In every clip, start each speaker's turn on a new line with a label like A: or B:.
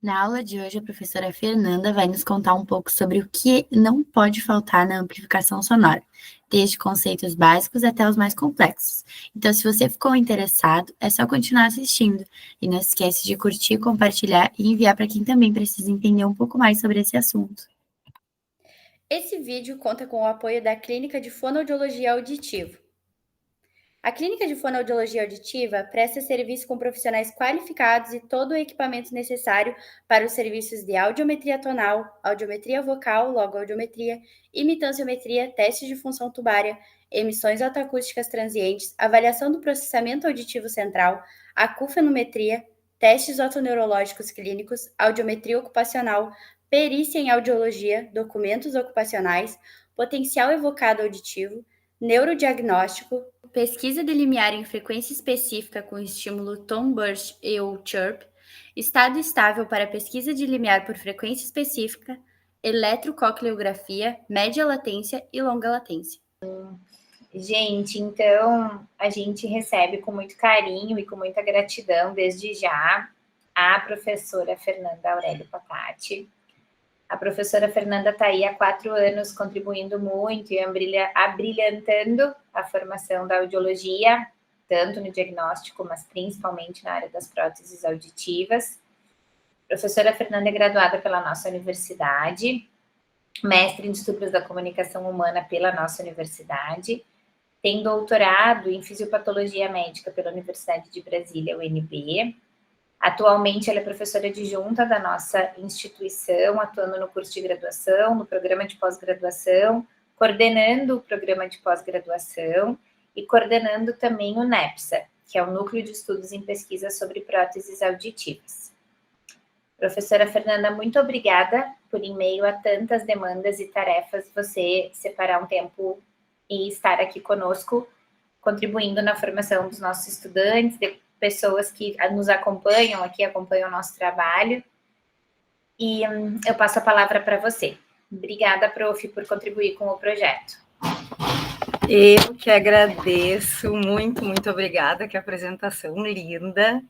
A: Na aula de hoje, a professora Fernanda vai nos contar um pouco sobre o que não pode faltar na amplificação sonora, desde conceitos básicos até os mais complexos. Então, se você ficou interessado, é só continuar assistindo. E não esquece de curtir, compartilhar e enviar para quem também precisa entender um pouco mais sobre esse assunto.
B: Esse vídeo conta com o apoio da Clínica de Fonoaudiologia Auditivo. A Clínica de Fonoaudiologia Auditiva presta serviço com profissionais qualificados e todo o equipamento necessário para os serviços de audiometria tonal, audiometria vocal, logoaudiometria, imitanciometria, testes de função tubária, emissões otoacústicas transientes, avaliação do processamento auditivo central, acufenometria, testes otoneurológicos clínicos, audiometria ocupacional, perícia em audiologia, documentos ocupacionais, potencial evocado auditivo, neurodiagnóstico, pesquisa de limiar em frequência específica com estímulo tone burst e ou chirp, estado estável para pesquisa de limiar por frequência específica, eletrococleografia, média latência e longa latência.
C: Gente, então a gente recebe com muito carinho e com muita gratidão desde já a professora Fernanda Aurélio Patati. A professora Fernanda está aí há 4 anos contribuindo muito e abrilhantando a formação da audiologia, tanto no diagnóstico, mas principalmente na área das próteses auditivas. A professora Fernanda é graduada pela nossa universidade, mestre em estudos da comunicação humana pela nossa universidade, tem doutorado em fisiopatologia médica pela Universidade de Brasília, UNB. Atualmente, ela é professora adjunta da nossa instituição, atuando no curso de graduação, no programa de pós-graduação, coordenando o programa de pós-graduação e coordenando também o NEPSA, que é o Núcleo de Estudos em Pesquisa sobre Próteses Auditivas. Professora Fernanda, muito obrigada por, em meio a tantas demandas e tarefas, você separar um tempo e estar aqui conosco, contribuindo na formação dos nossos estudantes, de pessoas que nos acompanham aqui, acompanham o nosso trabalho. E eu passo a palavra para você. Obrigada, prof, por contribuir com o projeto.
D: Eu que agradeço, muito, muito obrigada, que apresentação linda.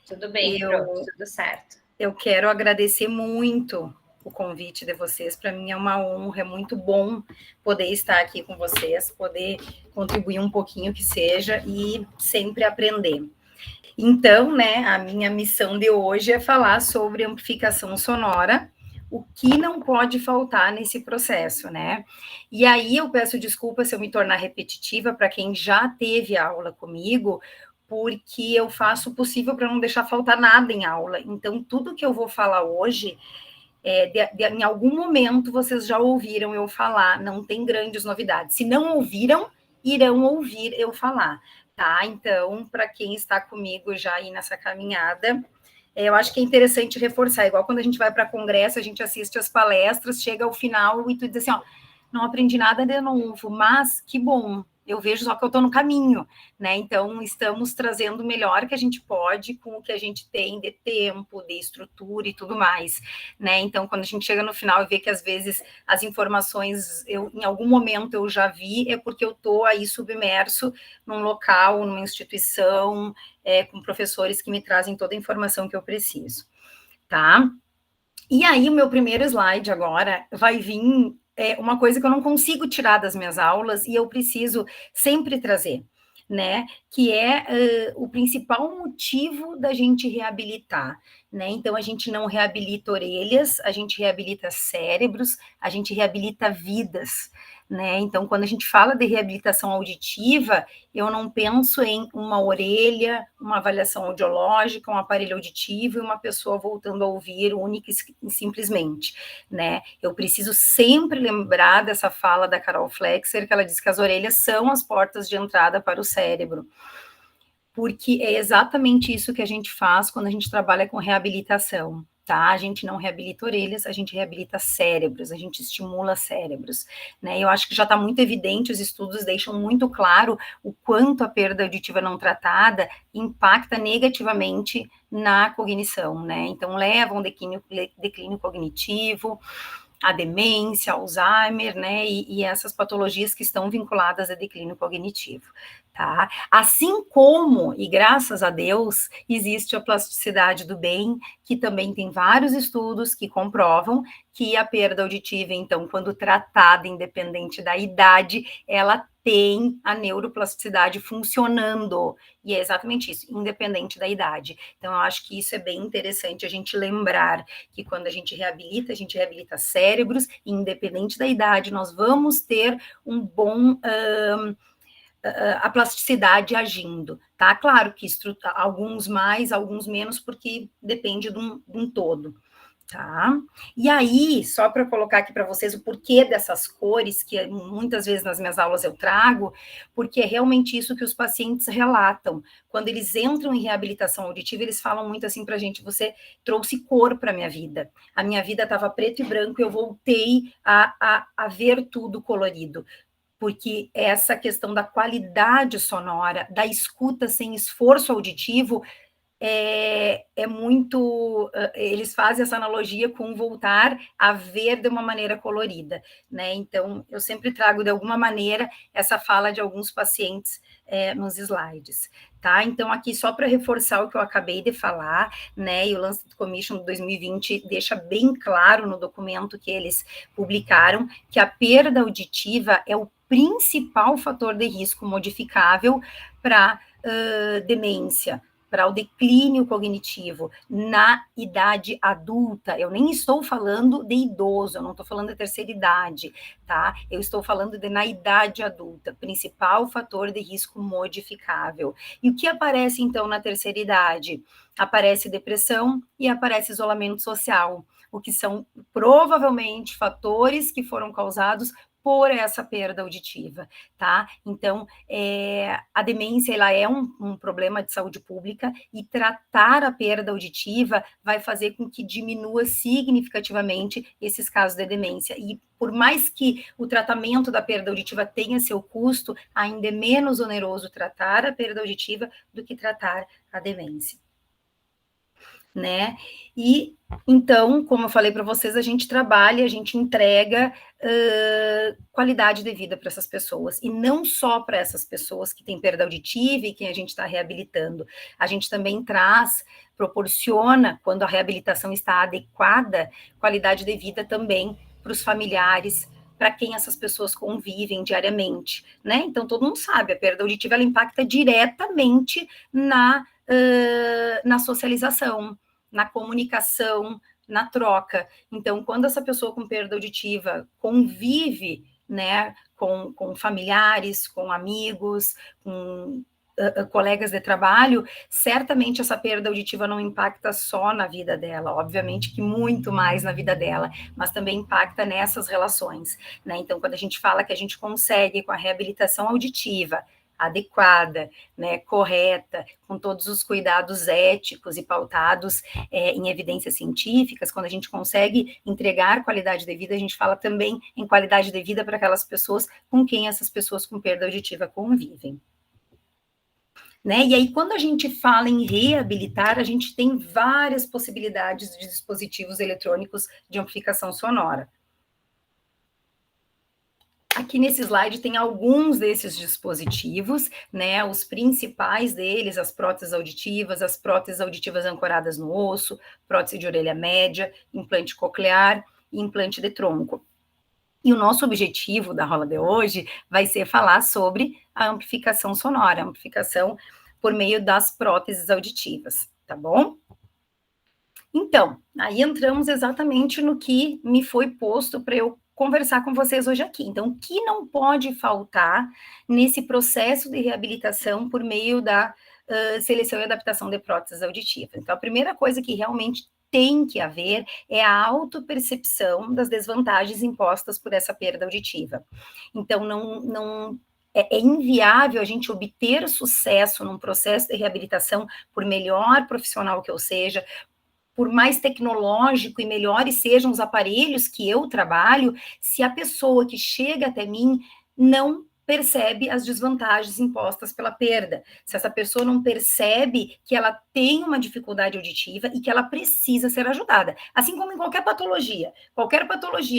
C: Tudo bem, prof, tudo certo.
D: Eu quero agradecer muito o convite de vocês, para mim é uma honra, é muito bom poder estar aqui com vocês, poder contribuir um pouquinho que seja e sempre aprender. Então, né, a minha missão de hoje é falar sobre amplificação sonora, o que não pode faltar nesse processo, né? E aí eu peço desculpa se eu me tornar repetitiva para quem já teve aula comigo, porque eu faço o possível para não deixar faltar nada em aula. Então, tudo que eu vou falar hoje, em algum momento vocês já ouviram eu falar, não tem grandes novidades. Se não ouviram, irão ouvir eu falar, tá? Então, para quem está comigo já aí nessa caminhada, eu acho que é interessante reforçar, igual quando a gente vai para congresso, a gente assiste as palestras, chega ao final e tu diz assim, ó, não aprendi nada de novo, mas que bom, eu vejo só que eu estou no caminho, né? Então, estamos trazendo o melhor que a gente pode com o que a gente tem de tempo, de estrutura e tudo mais, né? Então, quando a gente chega no final e vê que às vezes as informações, em algum momento eu já vi, é porque eu estou aí submerso num local, numa instituição, com professores que me trazem toda a informação que eu preciso, tá? E aí, o meu primeiro slide agora vai vir uma coisa que eu não consigo tirar das minhas aulas e eu preciso sempre trazer, né? Que é o principal motivo da gente reabilitar, né? Então, a gente não reabilita orelhas, a gente reabilita cérebros, a gente reabilita vidas, né? Então, quando a gente fala de reabilitação auditiva, eu não penso em uma orelha, uma avaliação audiológica, um aparelho auditivo e uma pessoa voltando a ouvir única e simplesmente, né? Eu preciso sempre lembrar dessa fala da Carol Flexer, que ela diz que as orelhas são as portas de entrada para o cérebro, porque é exatamente isso que a gente faz quando a gente trabalha com reabilitação, tá? A gente não reabilita orelhas, a gente reabilita cérebros, a gente estimula cérebros, né? Eu acho que já está muito evidente, os estudos deixam muito claro o quanto a perda auditiva não tratada impacta negativamente na cognição, né? Então, leva a um declínio cognitivo, a demência, Alzheimer, né, e essas patologias que estão vinculadas a declínio cognitivo, tá? Assim como, e graças a Deus, existe a plasticidade do bem, que também tem vários estudos que comprovam que a perda auditiva, então, quando tratada independente da idade, ela tem a neuroplasticidade funcionando, e é exatamente isso, independente da idade. Então, eu acho que isso é bem interessante a gente lembrar que quando a gente reabilita cérebros, e independente da idade, nós vamos ter um bom... a plasticidade agindo, tá? Claro que alguns mais, alguns menos, porque depende de um todo, tá? E aí, só para colocar aqui para vocês o porquê dessas cores, que muitas vezes nas minhas aulas eu trago, porque é realmente isso que os pacientes relatam. Quando eles entram em reabilitação auditiva, eles falam muito assim para a gente: você trouxe cor para a minha vida estava preto e branco, eu voltei a ver tudo colorido. Porque essa questão da qualidade sonora, da escuta sem esforço auditivo, é muito... Eles fazem essa analogia com voltar a ver de uma maneira colorida, né? Então, eu sempre trago, de alguma maneira, essa fala de alguns pacientes nos slides, tá? Então, aqui, só para reforçar o que eu acabei de falar, né? E o Lancet Commission de 2020 deixa bem claro no documento que eles publicaram que a perda auditiva é o principal fator de risco modificável para demência, para o declínio cognitivo na idade adulta. Eu nem estou falando de idoso, eu não estou falando de terceira idade, tá? Eu estou falando de na idade adulta, principal fator de risco modificável. E o que aparece, então, na terceira idade? Aparece depressão e aparece isolamento social, o que são provavelmente fatores que foram causados por essa perda auditiva, tá? Então, a demência, ela é um problema de saúde pública, e tratar a perda auditiva vai fazer com que diminua significativamente esses casos de demência. E por mais que o tratamento da perda auditiva tenha seu custo, ainda é menos oneroso tratar a perda auditiva do que tratar a demência, né? E então, como eu falei para vocês, a gente trabalha, a gente entrega qualidade de vida para essas pessoas, e não só para essas pessoas que têm perda auditiva e que a gente está reabilitando, a gente também proporciona, quando a reabilitação está adequada, qualidade de vida também para os familiares, para quem essas pessoas convivem diariamente, né? Então, todo mundo sabe, a perda auditiva, ela impacta diretamente na socialização, na comunicação, na troca. Então, quando essa pessoa com perda auditiva convive, né, com familiares, com amigos, com colegas de trabalho, certamente essa perda auditiva não impacta só na vida dela, obviamente que muito mais na vida dela, mas também impacta nessas relações, né? Então, quando a gente fala que a gente consegue, com a reabilitação auditiva adequada, né, correta, com todos os cuidados éticos e pautados em evidências científicas, quando a gente consegue entregar qualidade de vida, a gente fala também em qualidade de vida para aquelas pessoas com quem essas pessoas com perda auditiva convivem. Né? E aí, quando a gente fala em reabilitar, a gente tem várias possibilidades de dispositivos eletrônicos de amplificação sonora. Aqui nesse slide tem alguns desses dispositivos, né? Os principais deles, as próteses auditivas ancoradas no osso, prótese de orelha média, implante coclear e implante de tronco. E o nosso objetivo da aula de hoje vai ser falar sobre a amplificação sonora, a amplificação por meio das próteses auditivas, tá bom? Então, aí entramos exatamente no que me foi posto para eu conversar com vocês hoje aqui. Então, o que não pode faltar nesse processo de reabilitação por meio da seleção e adaptação de próteses auditivas? Então, a primeira coisa que realmente tem que haver é a autopercepção das desvantagens impostas por essa perda auditiva. Então, é inviável a gente obter sucesso num processo de reabilitação, por melhor profissional que eu seja, por mais tecnológico e melhores sejam os aparelhos que eu trabalho, se a pessoa que chega até mim não percebe as desvantagens impostas pela perda, se essa pessoa não percebe que ela tem uma dificuldade auditiva e que ela precisa ser ajudada. Assim como em qualquer patologia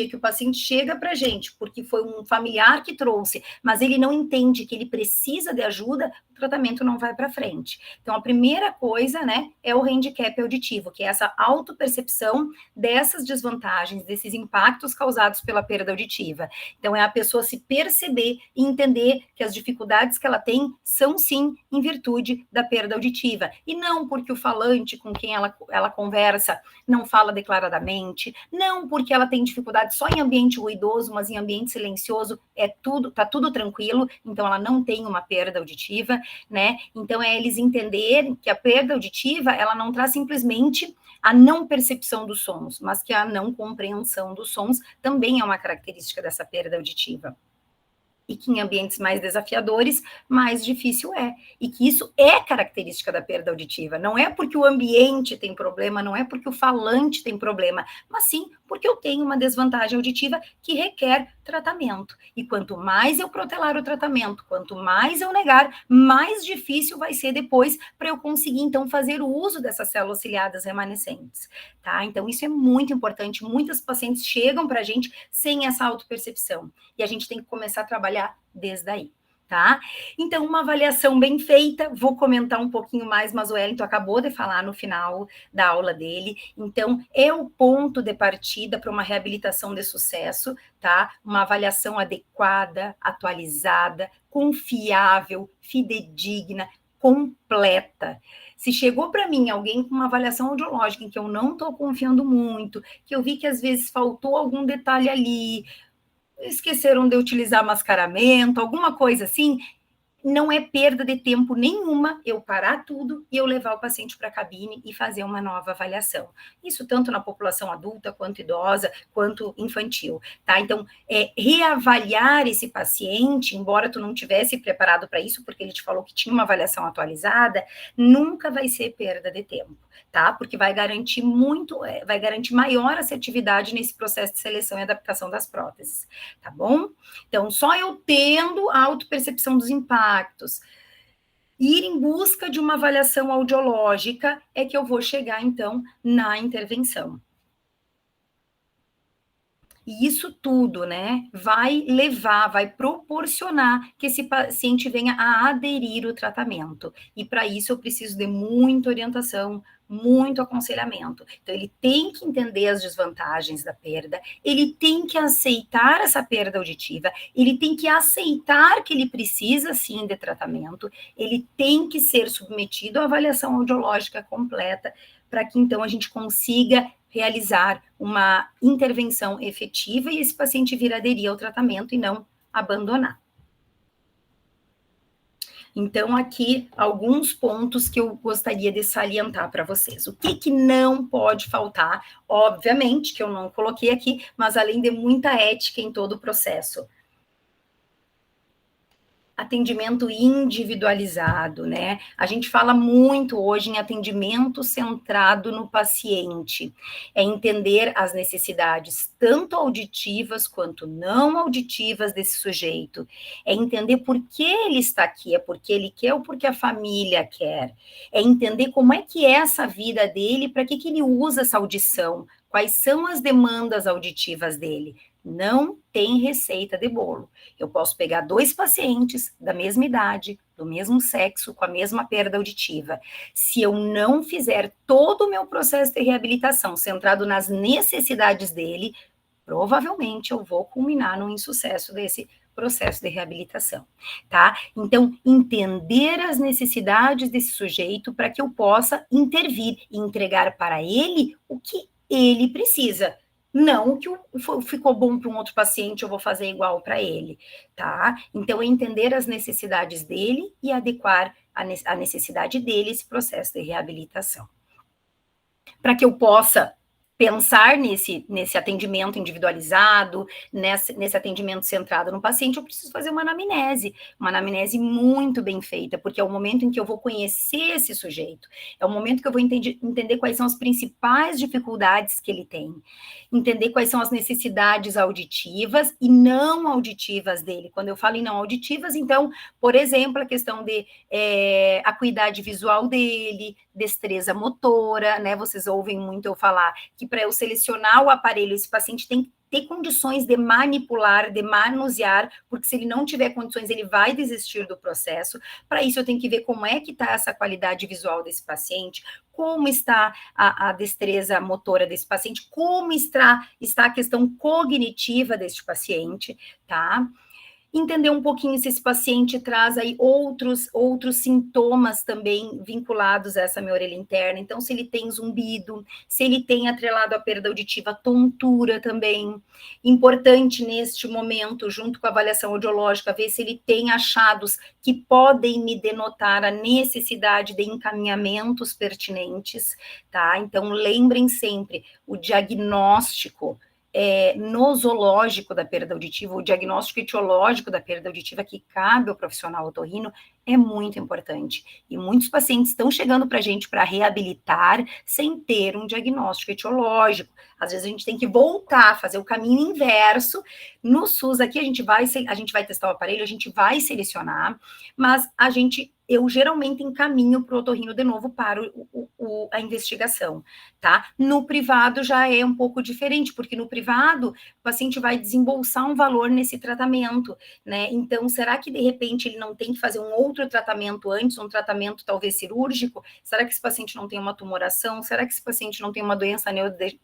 D: que o paciente chega para a gente porque foi um familiar que trouxe, mas ele não entende que ele precisa de ajuda, o tratamento não vai para frente. Então, a primeira coisa, né, é o handicap auditivo, que é essa autopercepção dessas desvantagens, desses impactos causados pela perda auditiva. Então, é a pessoa se perceber e entender que as dificuldades que ela tem são, sim, em virtude da perda auditiva. E não porque o falante com quem ela conversa não fala declaradamente, não porque ela tem dificuldade só em ambiente ruidoso, mas em ambiente silencioso tá tudo tranquilo, então ela não tem uma perda auditiva, né? Então, é eles entenderem que a perda auditiva, ela não traz simplesmente a não percepção dos sons, mas que a não compreensão dos sons também é uma característica dessa perda auditiva. E que em ambientes mais desafiadores, mais difícil é. E que isso é característica da perda auditiva. Não é porque o ambiente tem problema, não é porque o falante tem problema, mas sim porque eu tenho uma desvantagem auditiva que requer tratamento. E quanto mais eu protelar o tratamento, quanto mais eu negar, mais difícil vai ser depois para eu conseguir, então, fazer o uso dessas células ciliadas remanescentes. Tá? Então, isso é muito importante. Muitas pacientes chegam para a gente sem essa autopercepção. E a gente tem que começar a trabalhar desde aí, tá? Então, uma avaliação bem feita, vou comentar um pouquinho mais, mas o Wellington acabou de falar no final da aula dele. Então, é o ponto de partida para uma reabilitação de sucesso, tá? Uma avaliação adequada, atualizada, confiável, fidedigna, completa. Se chegou para mim alguém com uma avaliação audiológica em que eu não estou confiando muito, que eu vi que às vezes faltou algum detalhe ali, esqueceram de utilizar mascaramento, alguma coisa assim, não é perda de tempo nenhuma eu parar tudo e eu levar o paciente para a cabine e fazer uma nova avaliação. Isso tanto na população adulta, quanto idosa, quanto infantil, tá? Então, reavaliar esse paciente, embora tu não tivesse preparado para isso, porque ele te falou que tinha uma avaliação atualizada, nunca vai ser perda de tempo, tá? Porque vai garantir vai garantir maior assertividade nesse processo de seleção e adaptação das próteses, tá bom? Então, só eu tendo a autopercepção dos impactos, ir em busca de uma avaliação audiológica é que eu vou chegar, então, na intervenção. E isso tudo, né, vai proporcionar que esse paciente venha a aderir ao tratamento. E para isso eu preciso de muita orientação, muito aconselhamento. Então, ele tem que entender as desvantagens da perda, ele tem que aceitar essa perda auditiva, ele tem que aceitar que ele precisa, sim, de tratamento, ele tem que ser submetido à avaliação audiológica completa, para que, então, a gente consiga realizar uma intervenção efetiva e esse paciente vir aderir ao tratamento e não abandonar. Então, aqui, alguns pontos que eu gostaria de salientar para vocês. O que não pode faltar? Obviamente, que eu não coloquei aqui, mas além de muita ética em todo o processo. Atendimento individualizado, né? A gente fala muito hoje em atendimento centrado no paciente. É entender as necessidades, tanto auditivas quanto não auditivas desse sujeito. É entender por que ele está aqui, é porque ele quer ou porque a família quer. É entender como é que é essa vida dele, para que ele usa essa audição, quais são as demandas auditivas dele. Não tem receita de bolo. Eu posso pegar 2 pacientes da mesma idade, do mesmo sexo, com a mesma perda auditiva. Se eu não fizer todo o meu processo de reabilitação centrado nas necessidades dele, provavelmente eu vou culminar no insucesso desse processo de reabilitação, tá? Então, entender as necessidades desse sujeito para que eu possa intervir e entregar para ele o que ele precisa. Não o que ficou bom para um outro paciente, eu vou fazer igual para ele, tá? Então, entender as necessidades dele e adequar a necessidade dele esse processo de reabilitação. Para que eu possa pensar nesse atendimento individualizado, nesse atendimento centrado no paciente, eu preciso fazer uma anamnese muito bem feita, porque é o momento em que eu vou conhecer esse sujeito, é o momento que eu vou entender quais são as principais dificuldades que ele tem, entender quais são as necessidades auditivas e não auditivas dele. Quando eu falo em não auditivas, então, por exemplo, a questão de acuidade visual dele, destreza motora, né? Vocês ouvem muito eu falar que para eu selecionar o aparelho, esse paciente tem que ter condições de manipular, de manusear, porque se ele não tiver condições, ele vai desistir do processo. Para isso, eu tenho que ver como é que está essa qualidade visual desse paciente, como está a destreza motora desse paciente, como está a questão cognitiva deste paciente, tá? Entender um pouquinho se esse paciente traz aí outros sintomas também vinculados a essa minha orelha interna. Então, se ele tem zumbido, se ele tem atrelado à perda auditiva, tontura também. Importante neste momento, junto com a avaliação audiológica, ver se ele tem achados que podem me denotar a necessidade de encaminhamentos pertinentes, tá? Então, lembrem sempre, o diagnóstico nosológico da perda auditiva, o diagnóstico etiológico da perda auditiva que cabe ao profissional otorrino é muito importante. E muitos pacientes estão chegando para a gente para reabilitar sem ter um diagnóstico etiológico. Às vezes a gente tem que voltar, fazer o caminho inverso. No SUS aqui a gente vai testar o aparelho, a gente vai selecionar, mas eu geralmente encaminho para o otorrino de novo para a investigação, tá? No privado já é um pouco diferente, porque no privado o paciente vai desembolsar um valor nesse tratamento, né? Então, será que de repente ele não tem que fazer um outro tratamento antes, um tratamento talvez cirúrgico? Será que esse paciente não tem uma tumoração? Será que esse paciente não tem uma doença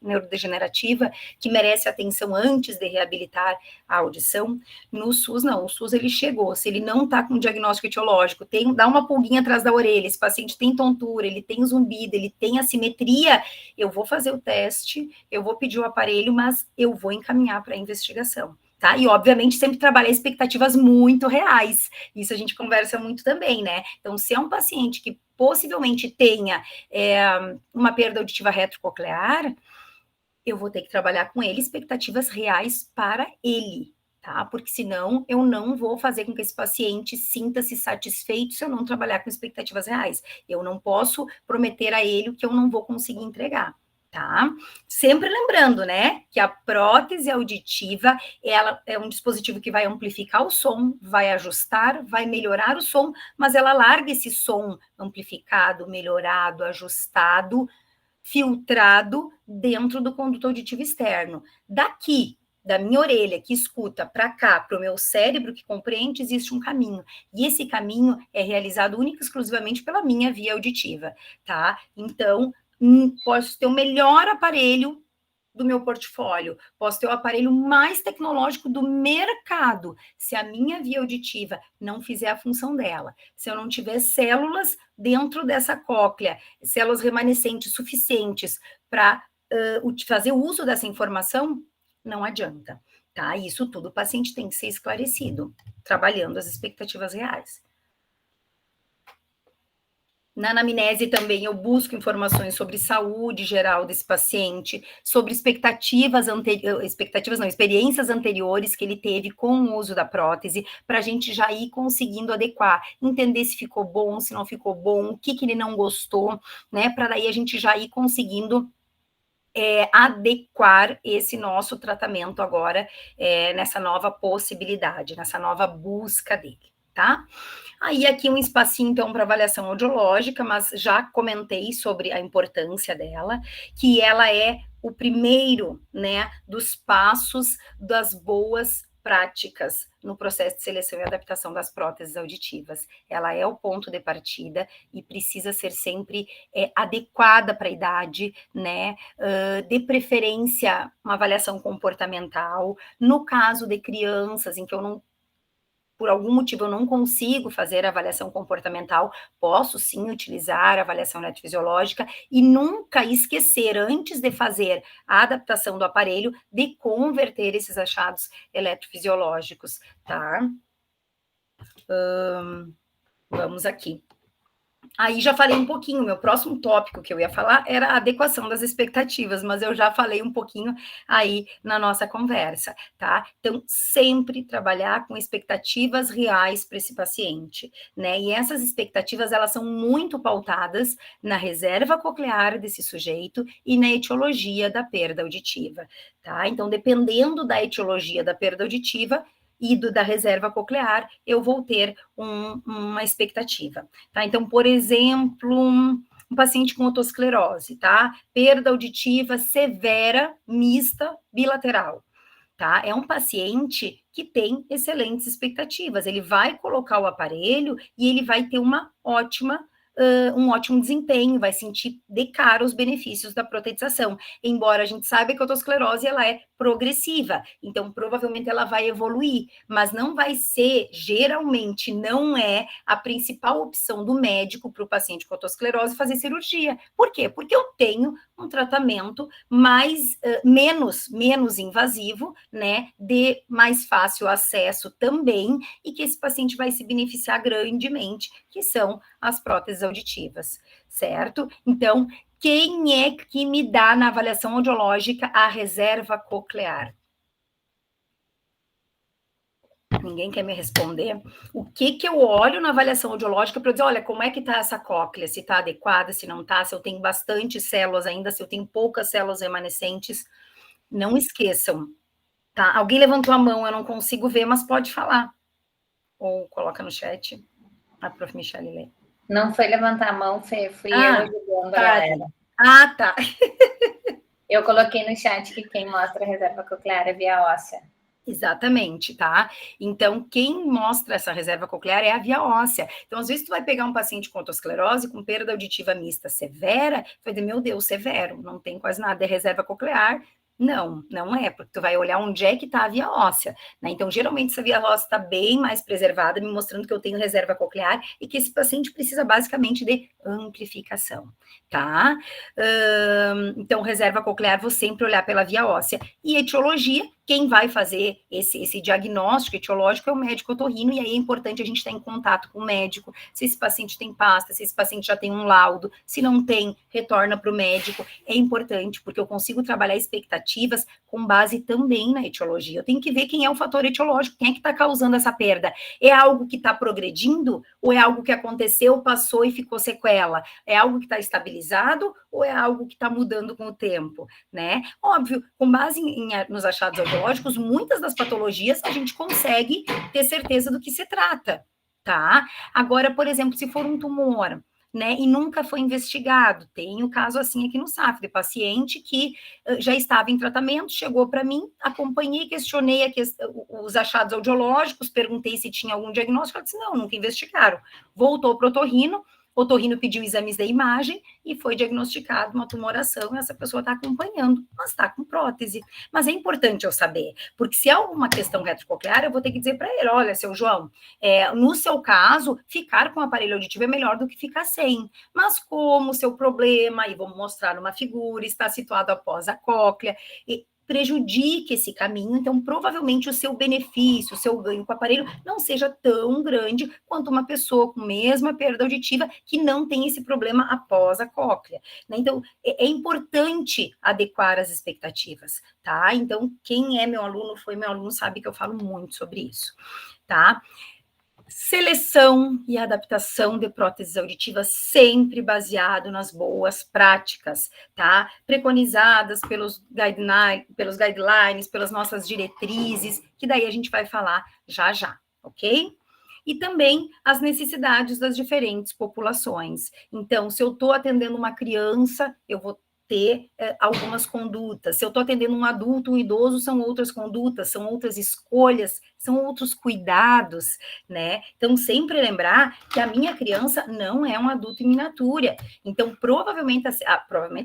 D: neurodegenerativa que merece atenção antes de reabilitar a audição? No SUS, não. O SUS, ele chegou. Se ele não está com diagnóstico etiológico, dá uma pulguinha atrás da orelha, esse paciente tem tontura, ele tem zumbido, ele tem assimetria, eu vou fazer o teste, eu vou pedir o aparelho, mas eu vou encaminhar para a investigação, tá? E, obviamente, sempre trabalhar expectativas muito reais. Isso a gente conversa muito também, né? Então, se é um paciente que possivelmente tenha uma perda auditiva retrococlear, eu vou ter que trabalhar com ele expectativas reais para ele, tá? Porque senão eu não vou fazer com que esse paciente sinta-se satisfeito se eu não trabalhar com expectativas reais. Eu não posso prometer a ele o que eu não vou conseguir entregar, tá? Sempre lembrando, né, que a prótese auditiva, ela é um dispositivo que vai amplificar o som, vai ajustar, vai melhorar o som, mas ela larga esse som amplificado, melhorado, ajustado, filtrado dentro do conduto auditivo externo. Daqui, da minha orelha que escuta para cá, para o meu cérebro que compreende, existe um caminho. E esse caminho é realizado única e exclusivamente pela minha via auditiva, tá? Então, posso ter o melhor aparelho do meu portfólio, posso ter o aparelho mais tecnológico do mercado, se a minha via auditiva não fizer a função dela, se eu não tiver células dentro dessa cóclea, células remanescentes suficientes para fazer uso dessa informação, não adianta, tá? Isso tudo o paciente tem que ser esclarecido, trabalhando as expectativas reais. Na anamnese também eu busco informações sobre saúde geral desse paciente, sobre experiências anteriores que ele teve com o uso da prótese, para a gente já ir conseguindo adequar, entender se ficou bom, se não ficou bom, o que ele não gostou, né? Para daí a gente já ir conseguindo adequar esse nosso tratamento agora nessa nova possibilidade, nessa nova busca dele, tá? Aí aqui um espacinho, então, para avaliação audiológica, mas já comentei sobre a importância dela, que ela é o primeiro, né, dos passos das boas práticas no processo de seleção e adaptação das próteses auditivas. Ela é o ponto de partida e precisa ser sempre adequada para a idade, né? De preferência, uma avaliação comportamental. No caso de crianças em que por algum motivo eu não consigo fazer a avaliação comportamental, posso sim utilizar a avaliação eletrofisiológica e nunca esquecer, antes de fazer a adaptação do aparelho, de converter esses achados eletrofisiológicos, tá? Vamos aqui. Aí já falei um pouquinho, meu próximo tópico que eu ia falar era a adequação das expectativas, mas eu já falei um pouquinho aí na nossa conversa, tá? Então, sempre trabalhar com expectativas reais para esse paciente, né? E essas expectativas, elas são muito pautadas na reserva coclear desse sujeito e na etiologia da perda auditiva, tá? Então, dependendo da etiologia da perda auditiva e da reserva coclear, eu vou ter uma expectativa, tá? Então, por exemplo, um paciente com otosclerose, tá? Perda auditiva severa, mista, bilateral, tá? É um paciente que tem excelentes expectativas, ele vai colocar o aparelho e ele vai ter um ótimo desempenho, vai sentir de cara os benefícios da protetização, embora a gente saiba que a otosclerose ela é progressiva, então provavelmente ela vai evoluir, mas não vai ser, geralmente não é a principal opção do médico para o paciente com otosclerose fazer cirurgia. Por quê? Porque eu tenho um tratamento menos invasivo, né, de mais fácil acesso também, e que esse paciente vai se beneficiar grandemente, que são as próteses auditivas, certo? Então, quem é que me dá na avaliação audiológica a reserva coclear? Ninguém quer me responder. O que eu olho na avaliação audiológica para dizer, olha, como é que está essa cóclea? Se está adequada, se não está, se eu tenho bastante células ainda, se eu tenho poucas células remanescentes. Não esqueçam, tá? Alguém levantou a mão, eu não consigo ver, mas pode falar. Ou coloca no chat. A prof. Michele lê.
C: Não foi levantar a mão, Fê, fui eu ajudando a galera.
D: Ah, tá.
C: Eu coloquei no chat que quem mostra a reserva coclear é via óssea.
D: Exatamente, tá? Então, quem mostra essa reserva coclear é a via óssea. Então, às vezes, tu vai pegar um paciente com otosclerose, com perda auditiva mista severa, tu vai dizer, meu Deus, severo, não tem quase nada, é reserva coclear. Não, não é, porque tu vai olhar onde é que está a via óssea, né? Então, geralmente, essa via óssea está bem mais preservada, me mostrando que eu tenho reserva coclear e que esse paciente precisa basicamente de amplificação, tá? Então, reserva coclear, vou sempre olhar pela via óssea. E etiologia, quem vai fazer esse diagnóstico etiológico é o médico otorrino, e aí é importante a gente estar em contato com o médico, se esse paciente tem pasta, se esse paciente já tem um laudo, se não tem, retorna para o médico. É importante, porque eu consigo trabalhar expectativas com base também na etiologia. Eu tenho que ver quem é o fator etiológico, quem é que está causando essa perda. É algo que está progredindo, ou é algo que aconteceu, passou e ficou sequela? É algo que está estabilizado, ou é algo que está mudando com o tempo, né? Óbvio, com base nos achados audiológicos, muitas das patologias a gente consegue ter certeza do que se trata, tá? Agora, por exemplo, se for um tumor, né, e nunca foi investigado, tem o caso assim aqui no SAF, de paciente que já estava em tratamento, chegou para mim, acompanhei, questionei os achados audiológicos, perguntei se tinha algum diagnóstico, ela disse, não, nunca investigaram. Voltou para o otorrino pediu exames de imagem e foi diagnosticado uma tumoração, e essa pessoa está acompanhando, mas está com prótese. Mas é importante eu saber, porque se há alguma questão retrococlear, eu vou ter que dizer para ele, olha, seu João, no seu caso, ficar com o aparelho auditivo é melhor do que ficar sem. Mas como o seu problema, e vou mostrar numa figura, está situado após a cóclea, prejudique esse caminho, então provavelmente o seu benefício, o seu ganho com o aparelho não seja tão grande quanto uma pessoa com mesma perda auditiva que não tem esse problema após a cóclea, né? Então, é importante adequar as expectativas, tá? Então, quem é meu aluno, foi meu aluno, sabe que eu falo muito sobre isso, tá? Seleção e adaptação de próteses auditivas sempre baseado nas boas práticas, tá? Preconizadas pelos guidelines, pelas nossas diretrizes, que daí a gente vai falar já já, ok? E também as necessidades das diferentes populações. Então, se eu estou atendendo uma criança, eu vou ter algumas condutas. Se eu estou atendendo um adulto, um idoso, são outras condutas, são outras escolhas, são outros cuidados, né? Então, sempre lembrar que a minha criança não é um adulto em miniatura. Então, provavelmente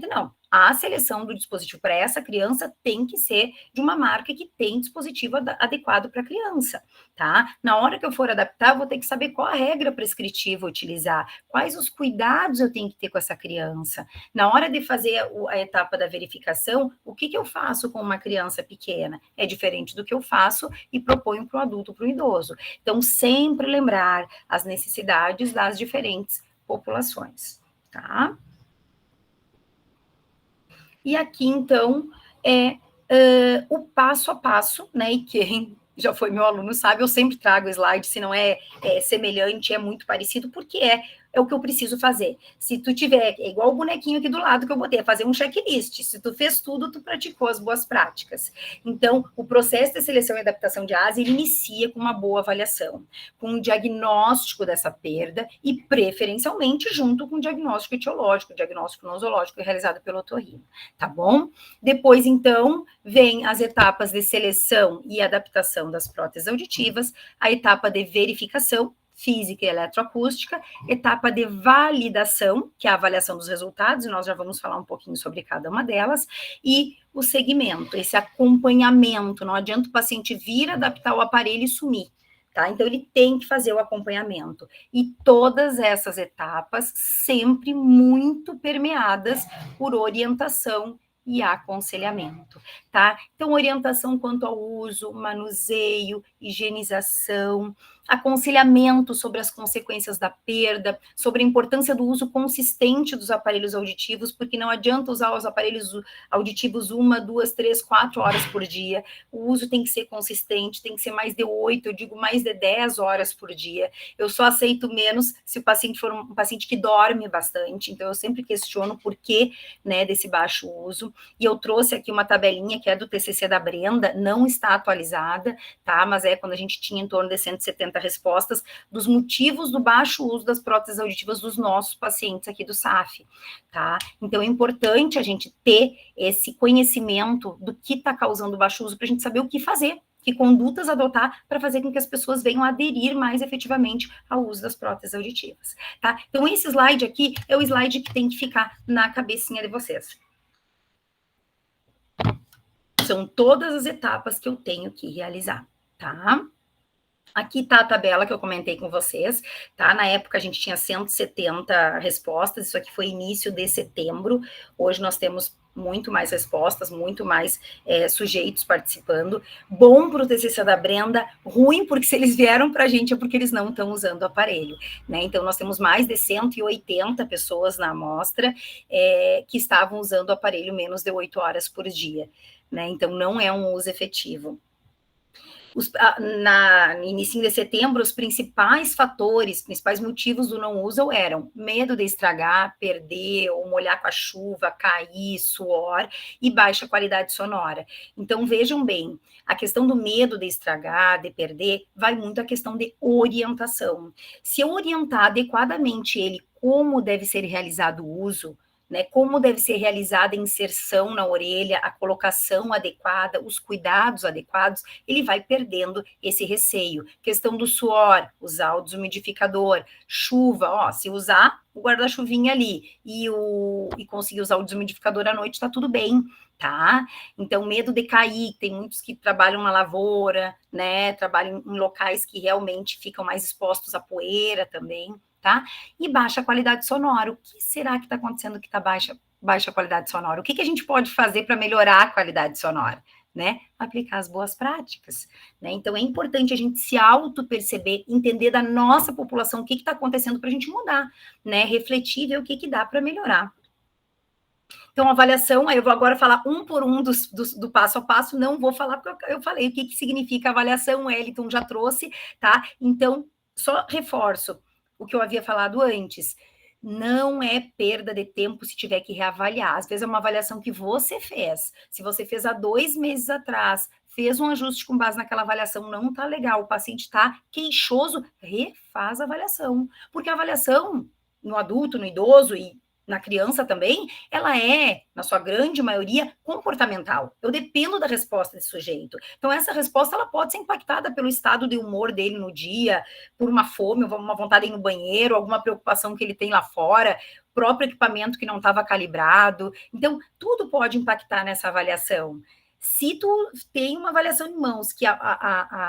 D: não. A seleção do dispositivo para essa criança tem que ser de uma marca que tem dispositivo adequado para a criança, tá? Na hora que eu for adaptar, eu vou ter que saber qual a regra prescritiva utilizar, quais os cuidados eu tenho que ter com essa criança. Na hora de fazer a etapa da verificação, o que eu faço com uma criança pequena? É diferente do que eu faço e proponho para o adulto, para o idoso. Então, sempre lembrar as necessidades das diferentes populações, tá? E aqui, então, é o passo a passo, né? E quem já foi meu aluno sabe, eu sempre trago slide, se não é semelhante, é muito parecido, porque é o que eu preciso fazer. Se tu tiver, é igual o bonequinho aqui do lado que eu botei, é fazer um checklist. Se tu fez tudo, tu praticou as boas práticas. Então, o processo de seleção e adaptação de asa, ele inicia com uma boa avaliação, com um diagnóstico dessa perda e, preferencialmente, junto com o diagnóstico etiológico, o diagnóstico nosológico realizado pelo otorrino, tá bom? Depois, então, vem as etapas de seleção e adaptação das próteses auditivas, a etapa de verificação, física e eletroacústica, etapa de validação, que é a avaliação dos resultados, e nós já vamos falar um pouquinho sobre cada uma delas, e o segmento, esse acompanhamento. Não adianta o paciente vir, adaptar o aparelho e sumir, tá? Então, ele tem que fazer o acompanhamento. E todas essas etapas sempre muito permeadas por orientação e aconselhamento, tá? Então, orientação quanto ao uso, manuseio, higienização, aconselhamento sobre as consequências da perda, sobre a importância do uso consistente dos aparelhos auditivos, porque não adianta usar os aparelhos auditivos 1, 2, 3, 4 horas por dia. O uso tem que ser consistente, tem que ser mais de 8, eu digo mais de 10 horas por dia. Eu só aceito menos se o paciente for um paciente que dorme bastante, então eu sempre questiono o porquê, né, desse baixo uso. E eu trouxe aqui uma tabelinha que é do TCC da Brenda, não está atualizada, tá? Mas quando a gente tinha em torno de 170 respostas dos motivos do baixo uso das próteses auditivas dos nossos pacientes aqui do SAF, tá? Então é importante a gente ter esse conhecimento do que está causando o baixo uso para a gente saber o que fazer, que condutas adotar para fazer com que as pessoas venham aderir mais efetivamente ao uso das próteses auditivas, tá? Então esse slide aqui é o slide que tem que ficar na cabecinha de vocês. São todas as etapas que eu tenho que realizar, tá? Aqui tá a tabela que eu comentei com vocês, tá? Na época a gente tinha 170 respostas, isso aqui foi início de setembro, hoje nós temos muito mais respostas, muito mais sujeitos participando. Bom para o TCC da Brenda, ruim porque se eles vieram para a gente é porque eles não estão usando o aparelho, né? Então nós temos mais de 180 pessoas na amostra que estavam usando o aparelho menos de 8 horas por dia, né? Então não é um uso efetivo. No início de setembro, os principais fatores, principais motivos do não uso eram medo de estragar, perder, ou molhar com a chuva, cair, suor e baixa qualidade sonora. Então, vejam bem, a questão do medo de estragar, de perder, vai muito a questão de orientação. Se eu orientar adequadamente ele como deve ser realizado o uso, né, como deve ser realizada a inserção na orelha, a colocação adequada, os cuidados adequados, ele vai perdendo esse receio. Questão do suor, usar o desumidificador, chuva, se usar o guarda-chuvinha ali e conseguir usar o desumidificador à noite, tá tudo bem, tá? Então, medo de cair, tem muitos que trabalham na lavoura, né, trabalham em locais que realmente ficam mais expostos à poeira também, tá? E baixa qualidade sonora. O que será que está acontecendo que está baixa qualidade sonora? O que a gente pode fazer para melhorar a qualidade sonora? Né? Aplicar as boas práticas, né? Então é importante a gente se auto-perceber, entender da nossa população o que está acontecendo para a gente mudar, né? Refletir e ver o que dá para melhorar. Então, avaliação, aí eu vou agora falar um por um do passo a passo, não vou falar porque eu falei o que significa avaliação, o Eliton já trouxe, tá? Então, só reforço o que eu havia falado antes. Não é perda de tempo se tiver que reavaliar. Às vezes é uma avaliação que você fez. Se você fez há 2 meses atrás, fez um ajuste com base naquela avaliação, não tá legal, o paciente está queixoso, refaz a avaliação. Porque a avaliação no adulto, no idoso e na criança também, ela é, na sua grande maioria, comportamental. Eu dependo da resposta desse sujeito. Então, essa resposta ela pode ser impactada pelo estado de humor dele no dia, por uma fome, uma vontade de ir no banheiro, alguma preocupação que ele tem lá fora, próprio equipamento que não estava calibrado. Então, tudo pode impactar nessa avaliação. Se tu tem uma avaliação em mãos que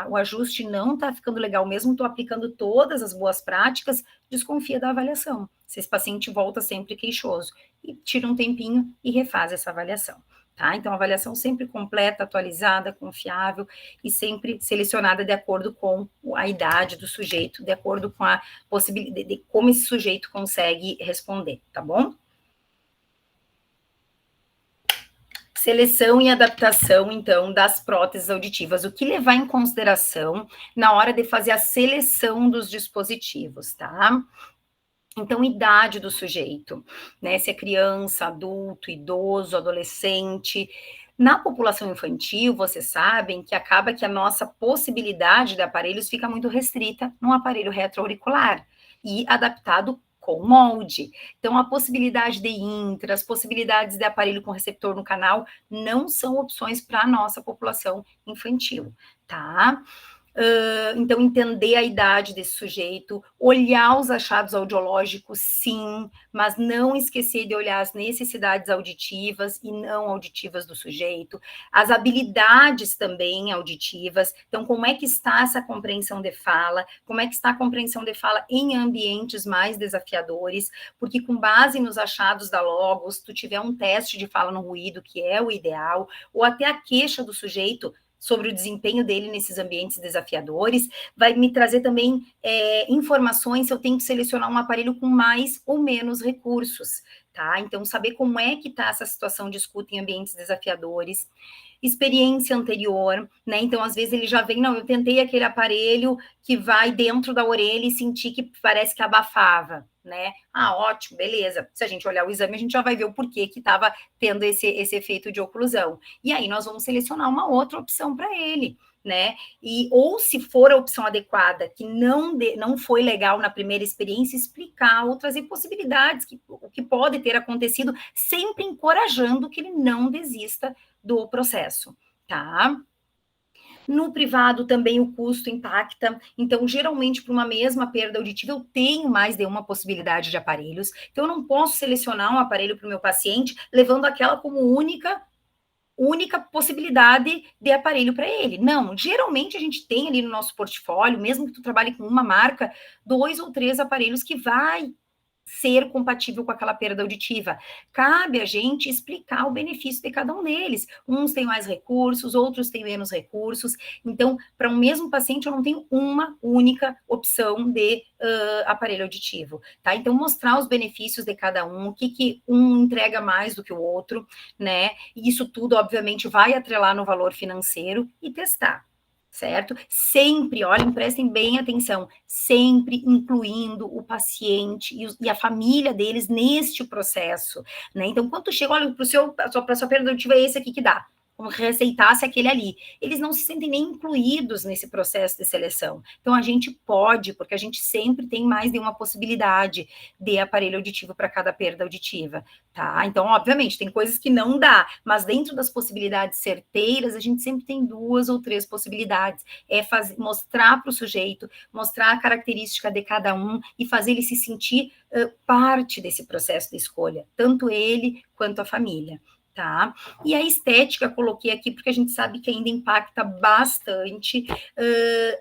D: o ajuste não está ficando legal, mesmo tu aplicando todas as boas práticas, desconfia da avaliação. Se esse paciente volta sempre queixoso, e tira um tempinho e refaz essa avaliação, tá? Então, avaliação sempre completa, atualizada, confiável e sempre selecionada de acordo com a idade do sujeito, de acordo com a possibilidade de como esse sujeito consegue responder, tá bom? Seleção e adaptação, então, das próteses auditivas. O que levar em consideração na hora de fazer a seleção dos dispositivos, tá? Então, idade do sujeito, né? Se é criança, adulto, idoso, adolescente. Na população infantil, vocês sabem que acaba que a nossa possibilidade de aparelhos fica muito restrita num aparelho retroauricular e adaptado com molde. Então, a possibilidade de intra, as possibilidades de aparelho com receptor no canal não são opções para a nossa população infantil, tá? Então, entender a idade desse sujeito, olhar os achados audiológicos, sim, mas não esquecer de olhar as necessidades auditivas e não auditivas do sujeito, as habilidades também auditivas. Então, como é que está essa compreensão de fala? Como é que está a compreensão de fala em ambientes mais desafiadores? Porque com base nos achados da Logos, se tu tiver um teste de fala no ruído, que é o ideal, ou até a queixa do sujeito sobre o desempenho dele nesses ambientes desafiadores, vai me trazer também informações se eu tenho que selecionar um aparelho com mais ou menos recursos, tá? Então, saber como é que está essa situação de escuta em ambientes desafiadores, experiência anterior, né? Então, às vezes ele já vem, não, eu tentei aquele aparelho que vai dentro da orelha e senti que parece que abafava, né? Ah, ótimo, beleza. Se a gente olhar o exame, a gente já vai ver o porquê que estava tendo esse efeito de oclusão. E aí nós vamos selecionar uma outra opção para ele, né? E ou se for a opção adequada, que não foi legal na primeira experiência, explicar ou trazer possibilidades, o que pode ter acontecido, sempre encorajando que ele não desista do processo, tá? No privado também o custo impacta, então geralmente para uma mesma perda auditiva eu tenho mais de uma possibilidade de aparelhos, então eu não posso selecionar um aparelho para o meu paciente levando aquela como única possibilidade de aparelho para ele. Não, geralmente a gente tem ali no nosso portfólio, mesmo que tu trabalhe com uma marca, 2 ou 3 aparelhos que vai ser compatível com aquela perda auditiva. Cabe a gente explicar o benefício de cada um deles. Uns têm mais recursos, outros têm menos recursos. Então, para um mesmo paciente, eu não tenho uma única opção de aparelho auditivo, tá? Então, mostrar os benefícios de cada um, o que um entrega mais do que o outro, né? E isso tudo, obviamente, vai atrelar no valor financeiro e testar. Certo? Sempre, olhem, prestem bem atenção, sempre incluindo o paciente e a família deles neste processo, né? Então, quando tu chega, olha, para a sua perda auditiva é esse aqui que dá, como receitasse aquele ali. Eles não se sentem nem incluídos nesse processo de seleção. Então, a gente pode, porque a gente sempre tem mais de uma possibilidade de aparelho auditivo para cada perda auditiva, tá? Então, obviamente, tem coisas que não dá, mas dentro das possibilidades certeiras, a gente sempre tem 2 ou 3 possibilidades. É mostrar para o sujeito, mostrar a característica de cada um e fazer ele se sentir parte desse processo de escolha, tanto ele quanto a família. Tá? E a estética coloquei aqui porque a gente sabe que ainda impacta bastante,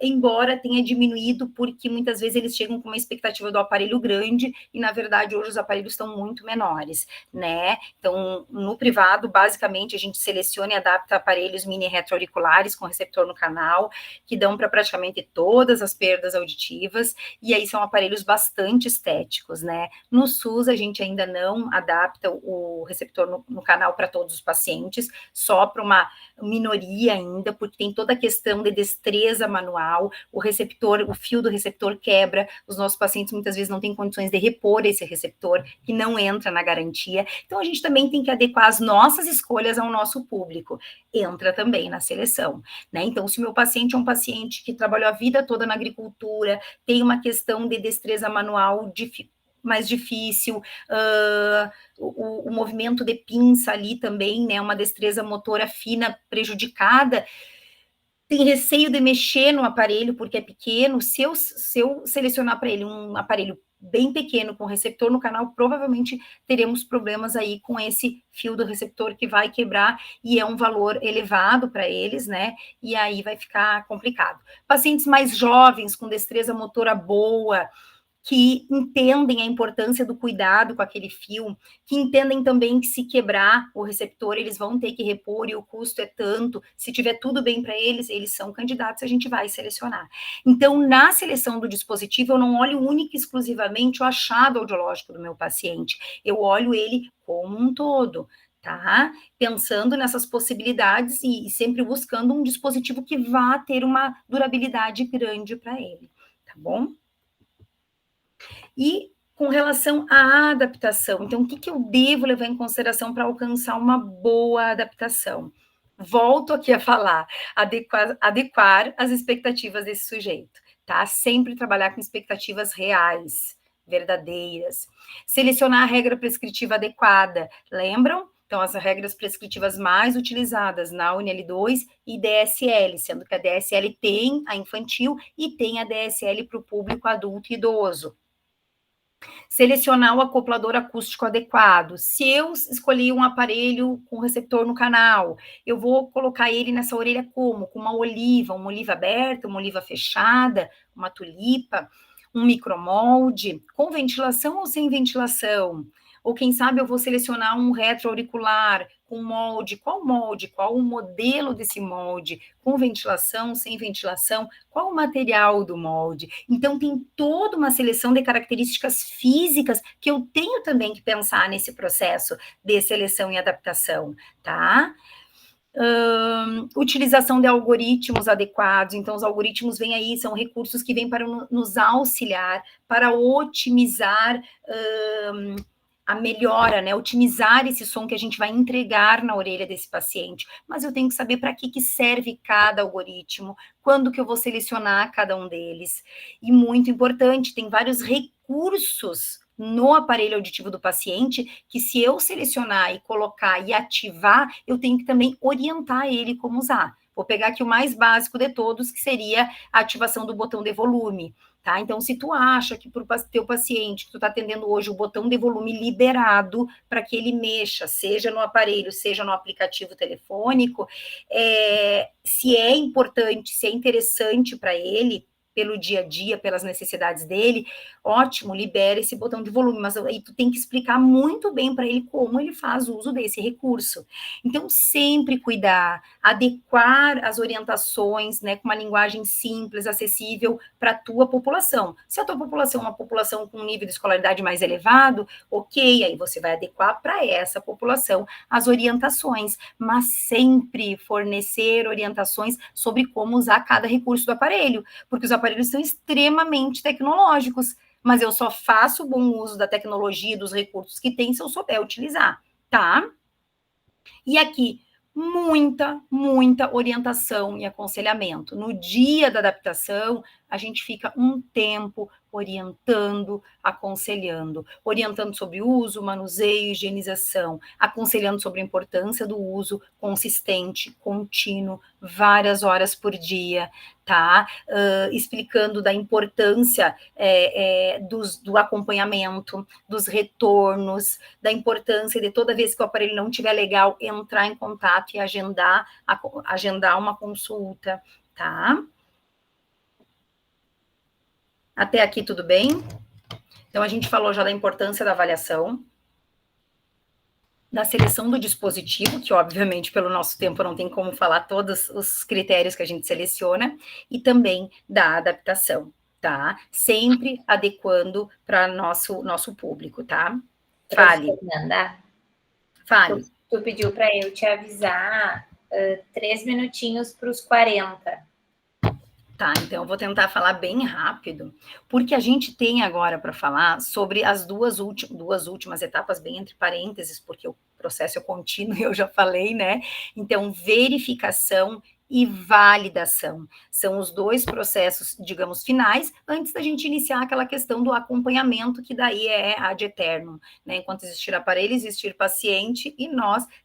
D: embora tenha diminuído, porque muitas vezes eles chegam com uma expectativa do aparelho grande e, na verdade, hoje os aparelhos estão muito menores, né? Então, no privado, basicamente, a gente seleciona e adapta aparelhos mini retroauriculares com receptor no canal, que dão para praticamente todas as perdas auditivas, e aí são aparelhos bastante estéticos, né? No SUS, a gente ainda não adapta o receptor no canal para todos os pacientes, só para uma minoria ainda, porque tem toda a questão de destreza manual, o fio do receptor quebra, os nossos pacientes muitas vezes não têm condições de repor esse receptor, que não entra na garantia, então a gente também tem que adequar as nossas escolhas ao nosso público, entra também na seleção, né? Então, se o meu paciente é um paciente que trabalhou a vida toda na agricultura, tem uma questão de destreza manual mais difícil, o movimento de pinça ali também, né, uma destreza motora fina prejudicada, tem receio de mexer no aparelho porque é pequeno, se eu selecionar para ele um aparelho bem pequeno com receptor no canal, provavelmente teremos problemas aí com esse fio do receptor que vai quebrar e é um valor elevado para eles, né? E aí vai ficar complicado. Pacientes mais jovens, com destreza motora boa, que entendem a importância do cuidado com aquele fio, que entendem também que se quebrar o receptor, eles vão ter que repor e o custo é tanto. Se tiver tudo bem para eles, eles são candidatos, a gente vai selecionar. Então, na seleção do dispositivo, eu não olho única e exclusivamente o achado audiológico do meu paciente, eu olho ele como um todo, tá? Pensando nessas possibilidades e sempre buscando um dispositivo que vá ter uma durabilidade grande para ele, tá bom? E com relação à adaptação, então, o que eu devo levar em consideração para alcançar uma boa adaptação? Volto aqui a falar, adequar as expectativas desse sujeito, tá? Sempre trabalhar com expectativas reais, verdadeiras. Selecionar a regra prescritiva adequada, lembram? Então, as regras prescritivas mais utilizadas na UNL2 e DSL, sendo que a DSL tem a infantil e tem a DSL para o público adulto e idoso. Selecionar o acoplador acústico adequado. Se eu escolhi um aparelho com receptor no canal, eu vou colocar ele nessa orelha como? Com uma oliva aberta, uma oliva fechada, uma tulipa, um micromolde, com ventilação ou sem ventilação? Ou quem sabe eu vou selecionar um retroauricular com molde, qual o modelo desse molde, com ventilação, sem ventilação, qual o material do molde. Então, tem toda uma seleção de características físicas que eu tenho também que pensar nesse processo de seleção e adaptação, tá? Utilização de algoritmos adequados, então os algoritmos vêm aí, são recursos que vêm para nos auxiliar, para otimizar a melhora, né, otimizar esse som que a gente vai entregar na orelha desse paciente, mas eu tenho que saber para que serve cada algoritmo, quando que eu vou selecionar cada um deles, e muito importante, tem vários recursos no aparelho auditivo do paciente, que se eu selecionar e colocar e ativar, eu tenho que também orientar ele como usar. Vou pegar aqui o mais básico de todos, que seria a ativação do botão de volume, tá? Então, se tu acha que para o teu paciente, que tu está atendendo hoje, o botão de volume liberado para que ele mexa, seja no aparelho, seja no aplicativo telefônico, se é importante, se é interessante para ele, pelo dia a dia, pelas necessidades dele, ótimo, libera esse botão de volume, mas aí tu tem que explicar muito bem para ele como ele faz uso desse recurso. Então, sempre cuidar, adequar as orientações, né, com uma linguagem simples, acessível para a tua população. Se a tua população é uma população com um nível de escolaridade mais elevado, ok, aí você vai adequar para essa população as orientações, mas sempre fornecer orientações sobre como usar cada recurso do aparelho, porque os aparelhos são extremamente tecnológicos, mas eu só faço bom uso da tecnologia e dos recursos que tem se eu souber utilizar, tá? E aqui, muita orientação e aconselhamento. No dia da adaptação, a gente fica um tempo orientando, aconselhando, orientando sobre uso, manuseio, higienização, aconselhando sobre a importância do uso consistente, contínuo, várias horas por dia, tá? Explicando da importância do acompanhamento, dos retornos, da importância de toda vez que o aparelho não estiver legal, entrar em contato e agendar uma consulta, tá? Até aqui tudo bem? Então, a gente falou já da importância da avaliação, da seleção do dispositivo, que obviamente pelo nosso tempo não tem como falar todos os critérios que a gente seleciona, e também da adaptação, tá? Sempre adequando para nosso público, tá? Fale.
C: Fernanda,
D: Fale.
C: tu pediu para eu te avisar 3 minutinhos para os 40.
D: Tá, então eu vou tentar falar bem rápido, porque a gente tem agora para falar sobre as duas últimas etapas, bem entre parênteses, porque o processo é contínuo, eu já falei, né? Então, verificação e validação são os dois processos, digamos, finais, antes da gente iniciar aquela questão do acompanhamento, que daí é ad eternum, né? Enquanto existir aparelho, existir paciente, e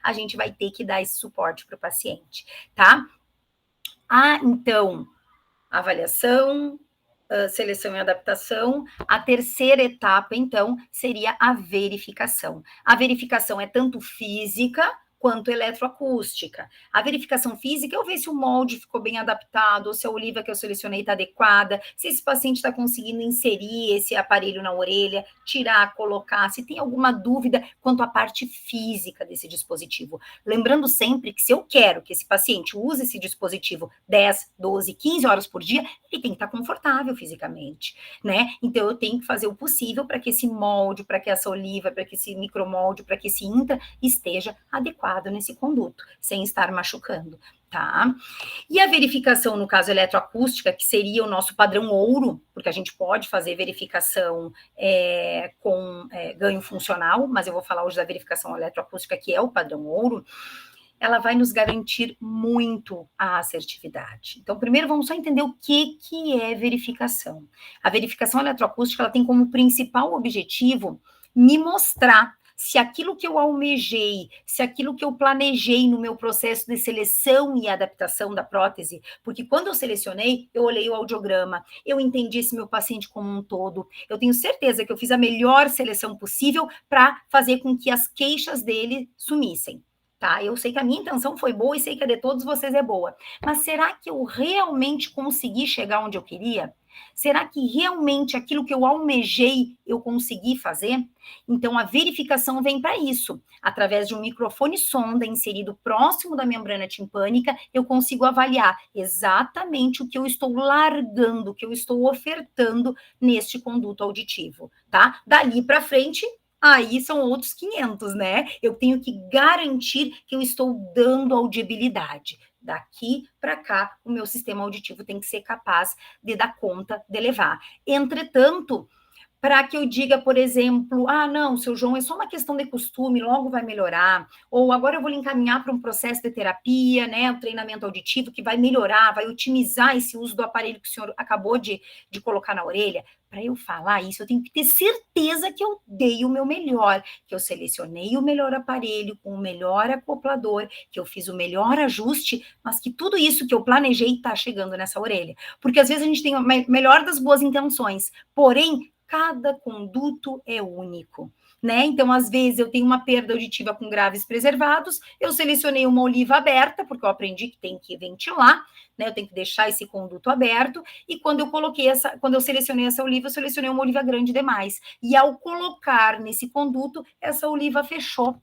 D: a gente vai ter que dar esse suporte para o paciente, tá? Então, avaliação, seleção e adaptação. A terceira etapa, então, seria a verificação. A verificação é tanto física quanto eletroacústica. A verificação física, eu ver se o molde ficou bem adaptado, ou se a oliva que eu selecionei está adequada, se esse paciente está conseguindo inserir esse aparelho na orelha, tirar, colocar, se tem alguma dúvida quanto à parte física desse dispositivo. Lembrando sempre que se eu quero que esse paciente use esse dispositivo 10, 12, 15 horas por dia, ele tem que estar confortável fisicamente, né? Então, eu tenho que fazer o possível para que esse molde, para que essa oliva, para que esse micromolde, para que esse intra esteja adequado nesse conduto, sem estar machucando, tá? E a verificação, no caso eletroacústica, que seria o nosso padrão ouro, porque a gente pode fazer verificação com ganho funcional, mas eu vou falar hoje da verificação eletroacústica, que é o padrão ouro, ela vai nos garantir muito a assertividade. Então, primeiro vamos só entender o que é verificação. A verificação eletroacústica, ela tem como principal objetivo me mostrar se aquilo que eu almejei, se aquilo que eu planejei no meu processo de seleção e adaptação da prótese, porque quando eu selecionei, eu olhei o audiograma, eu entendi esse meu paciente como um todo, eu tenho certeza que eu fiz a melhor seleção possível para fazer com que as queixas dele sumissem. Tá, eu sei que a minha intenção foi boa e sei que a de todos vocês é boa. Mas será que eu realmente consegui chegar onde eu queria? Será que realmente aquilo que eu almejei eu consegui fazer? Então, a verificação vem para isso. Através de um microfone sonda inserido próximo da membrana timpânica, eu consigo avaliar exatamente o que eu estou largando, o que eu estou ofertando neste conduto auditivo, tá? Dali para frente, aí são outros 500, né? Eu tenho que garantir que eu estou dando audibilidade. Daqui para cá, o meu sistema auditivo tem que ser capaz de dar conta de levar. Entretanto, para que eu diga, por exemplo, não, seu João, é só uma questão de costume, logo vai melhorar, ou agora eu vou lhe encaminhar para um processo de terapia, né, um treinamento auditivo que vai melhorar, vai otimizar esse uso do aparelho que o senhor acabou de colocar na orelha. Para eu falar isso, eu tenho que ter certeza que eu dei o meu melhor, que eu selecionei o melhor aparelho, com o melhor acoplador, que eu fiz o melhor ajuste, mas que tudo isso que eu planejei está chegando nessa orelha. Porque às vezes a gente tem a melhor das boas intenções, porém, cada conduto é único, né? Então, às vezes, eu tenho uma perda auditiva com graves preservados, eu selecionei uma oliva aberta, porque eu aprendi que tem que ventilar, né? Eu tenho que deixar esse conduto aberto, e quando eu selecionei essa oliva, eu selecionei uma oliva grande demais. E ao colocar nesse conduto, essa oliva fechou.